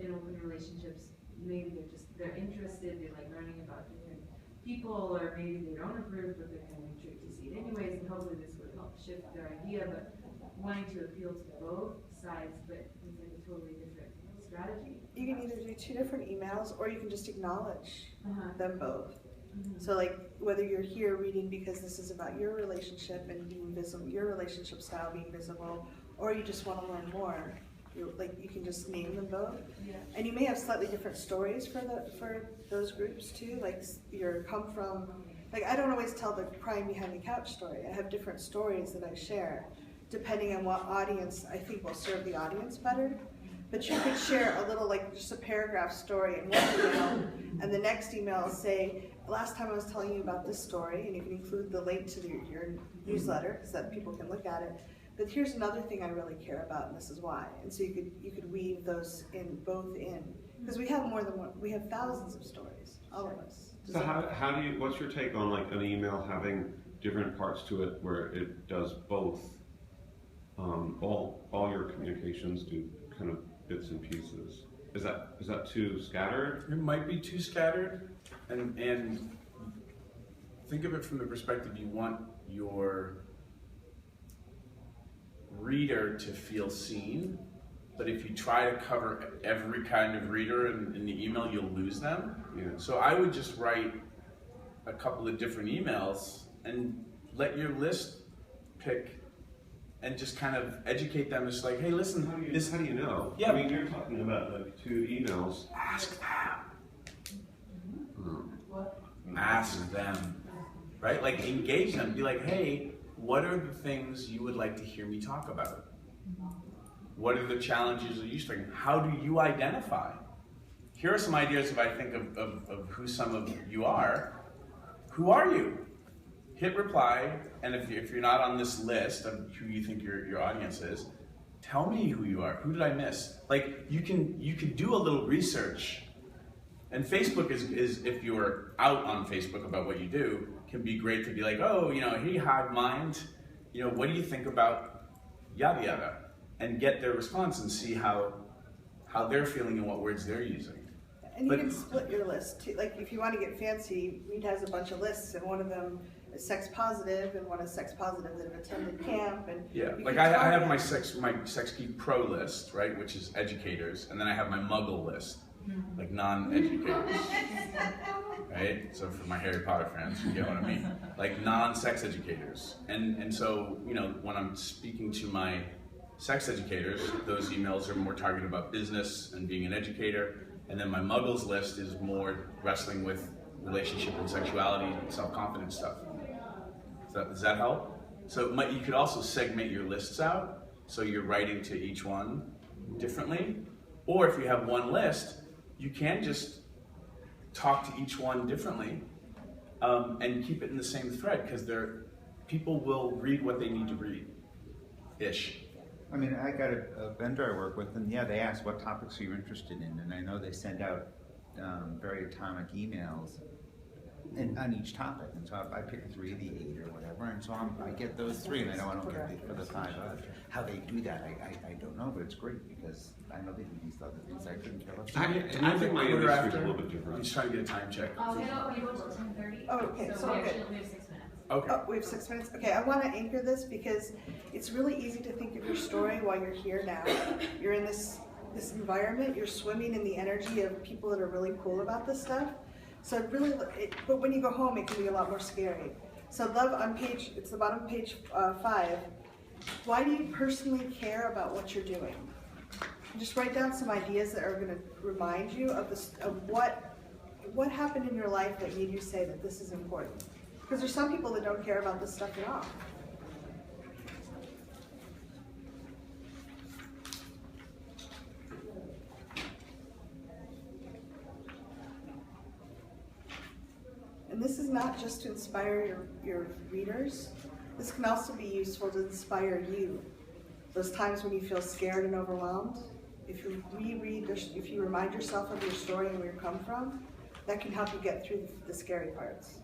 in open relationships, maybe they're interested, they like learning about different people, or maybe they don't approve, but they're kind of intrigued to see it anyways, and hopefully this would help shift their idea, but wanting to appeal to both sides, but with like a totally different strategy. You can either do 2 different emails, or you can just acknowledge them both. So like, whether you're here reading because this is about your relationship and being visible, your relationship style being visible, or you just want to learn more, you can just name them both. Yeah. And you may have slightly different stories for those groups too. Like I don't always tell the crying behind the couch story. I have different stories that I share, depending on what audience I think will serve the audience better. But you could share a little, like just a paragraph story in one email, and the next email say, last time I was telling you about this story, and you can include the link to your newsletter so that people can look at it. But here's another thing I really care about, and this is why. And so you could weave those both in, because we have more than one. We have thousands of stories, all of us. So how do you? What's your take on like an email having different parts to it, where it does both? All your communications do kind of bits and pieces. Is that too scattered? It might be too scattered, and think of it from the perspective you want your reader to feel seen, but if you try to cover every kind of reader in the email, you'll lose them. Yeah. So I would just write a couple of different emails and let your list pick and just kind of educate them. It's like, hey, listen, how do you know? Yeah, I mean, you're talking about like 2 emails. Ask them. Ask them, right? Like engage them. Be like, hey, what are the things you would like to hear me talk about? What are the challenges that you struggle? How do you identify? Here are some ideas if I think of who some of you are. Who are you? Hit reply, and if you're not on this list of who you think your audience is, tell me who you are. Who did I miss? Like you can do a little research, and Facebook is if you're out on Facebook about what you do, can be great to be like, oh, you know, hey, Hive Mind, you know, what do you think about yada yada, and get their response and see how they're feeling and what words they're using. And you can split your list too. Like if you want to get fancy, Reed has a bunch of lists, and one of them is sex positive, and one is sex positive that have attended camp. And yeah, like I have my sex geek pro list, right, which is educators, and then I have my muggle list, like non-educators, right? So for my Harry Potter fans, you get what I mean, like non-sex educators. And so, you know, when I'm speaking to my sex educators, those emails are more targeted about business and being an educator. And then my muggles list is more wrestling with relationship and sexuality and self-confidence stuff. Does that help? So you could also segment your lists out, so you're writing to each one differently. Or if you have one list, you can just talk to each one differently and keep it in the same thread, because people will read what they need to read-ish. I mean, I got a vendor I work with, and yeah, they ask what topics are you interested in, and I know they send out very atomic emails on each topic, and so I pick 3 of the 8 or whatever, and so I get those 3, and I know I don't get for the 5 others. How they do that, I don't know, but it's great because I know they do these other things I couldn't care less. I think my industry is a little bit different. I'm just trying to get a time check. We go till 10:30. Oh, okay, so we okay. have 6 minutes. Okay. Oh, we have 6 minutes? Okay, I want to anchor this because it's really easy to think of your story while you're here now. You're in this environment, you're swimming in the energy of people that are really cool about this stuff. So it really, but when you go home, it can be a lot more scary. So love on page, it's the bottom of page 5. Why do you personally care about what you're doing? Just write down some ideas that are going to remind you of what happened in your life that made you say that this is important. Because there's some people that don't care about this stuff at all. And this is not just to inspire your readers. This can also be useful to inspire you. Those times when you feel scared and overwhelmed, if you reread, if you remind yourself of your story and where you come from, that can help you get through the scary parts.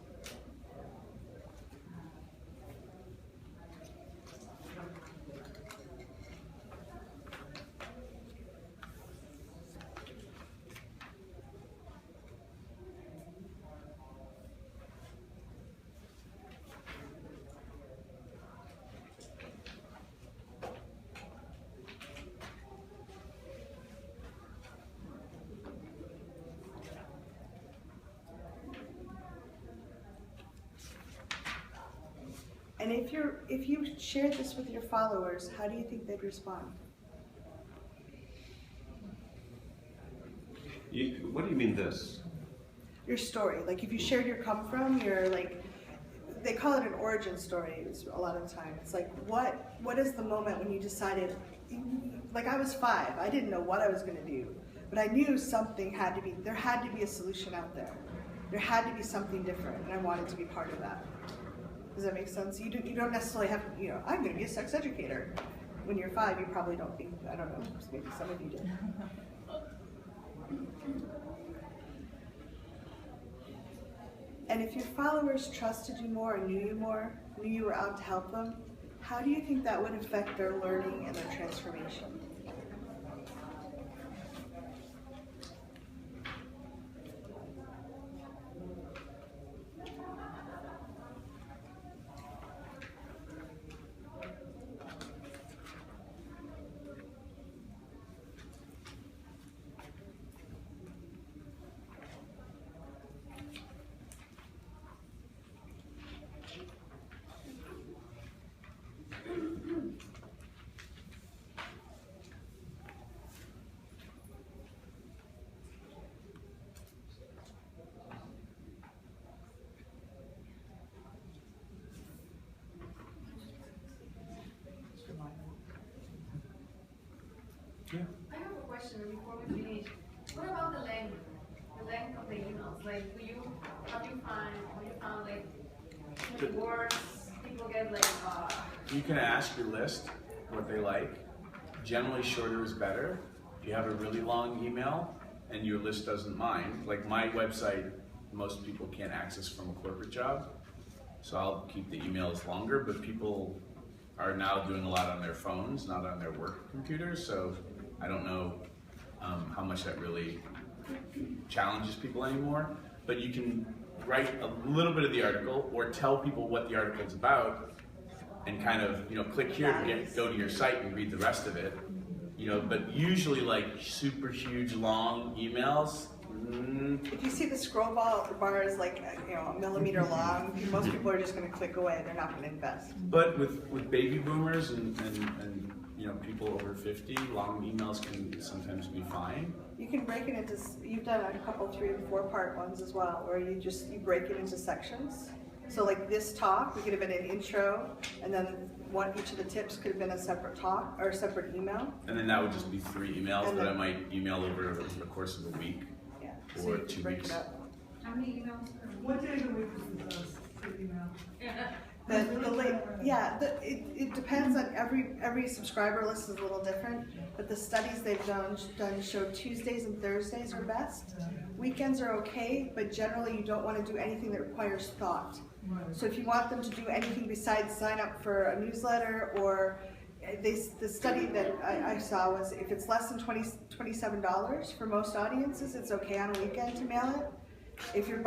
And if you shared this with your followers, how do you think they'd respond? What do you mean this? Your story. Like if you shared your come from, your like, they call it an origin story a lot of the time. It's like, what is the moment when you decided, like I was 5, I didn't know what I was gonna do, but I knew something had to be, there had to be a solution out there. There had to be something different, and I wanted to be part of that. Does that make sense? You don't necessarily have, I'm going to be a sex educator. When you're 5, you probably don't think, I don't know, maybe some of you did. And if your followers trusted you more and knew you were out to help them, how do you think that would affect their learning and their transformation? I have a question before we finish. What about the length of the emails? Like, have you found like too many words? People get like. You can ask your list what they like. Generally, shorter is better. If you have a really long email and your list doesn't mind, like my website, most people can't access from a corporate job, so I'll keep the emails longer. But people are now doing a lot on their phones, not on their work computers, so I don't know how much that really challenges people anymore. But you can write a little bit of the article or tell people what the article is about and kind of, click here to go to your site and read the rest of it. But usually like super huge long emails. If you see the scroll bar is like a millimeter long, most people are just going to click away. They're not going to invest. But with baby boomers and people over 50, long emails can sometimes be fine. You can break it into, you've done a couple 3 and 4 part ones as well, where you break it into sections. So like this talk, we could have been an intro, and then each of the tips could have been a separate talk or a separate email. And then that would just be 3 emails that I might email over the course of a week or 2 weeks. How many emails per week? What day of the week is this email? It depends on every subscriber list is a little different, but the studies they've done show Tuesdays and Thursdays are best. Weekends are okay, but generally you don't want to do anything that requires thought. So if you want them to do anything besides sign up for a newsletter, or the study that I saw was if it's less than $27 for most audiences, it's okay on a weekend to mail it. If you're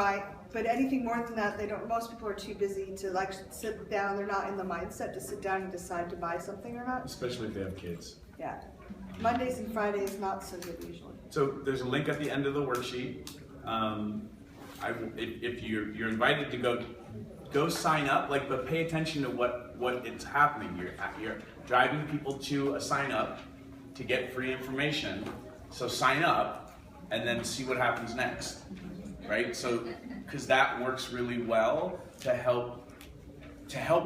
But anything more than that, they don't. Most people are too busy to like sit down. They're not in the mindset to sit down and decide to buy something or not. Especially if they have kids. Yeah. Mondays and Fridays not so good usually. So there's a link at the end of the worksheet. If you're invited to go sign up, like, but pay attention to what it's happening. You're driving people to a sign up to get free information. So sign up and then see what happens next, right? So because that works really well to help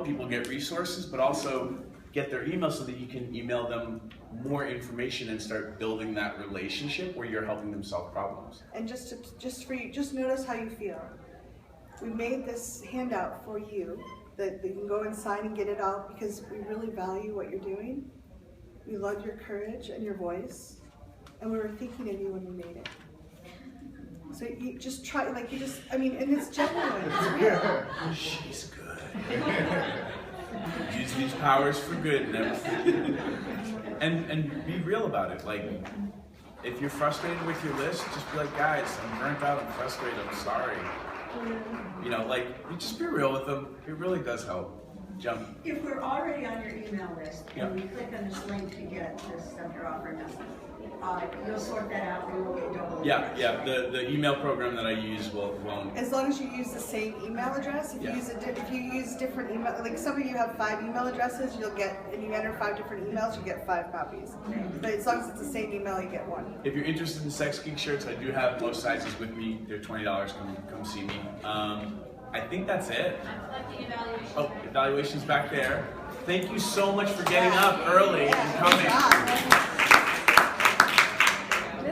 people get resources, but also get their email so that you can email them more information and start building that relationship where you're helping them solve problems. And just notice how you feel. We made this handout for you that you can go and sign and get it out because we really value what you're doing. We love your courage and your voice, and we were thinking of you when we made it. So you just try, and it's genuine, it's real. She's good. Use these powers for good and everything. And be real about it. Like, if you're frustrated with your list, just be like, guys, I'm burnt out, I'm frustrated, I'm sorry. You know, like, you just be real with them. It really does help. Jump. If we're already on your email list and we click on this link to get this stuff you're offering us, you'll sort that out, we will get double. Yeah. The email program that I use won't. As long as you use the same email address. If you use different email, like some of you have 5 email addresses, and you enter 5 different emails, you get 5 copies. But as long as it's the same email, you get 1. If you're interested in Sex Geek shirts, I do have most sizes with me. They're $20. Come see me. I think that's it. I'm collecting evaluations. Oh, evaluations back there. Thank you so much for getting up early and coming.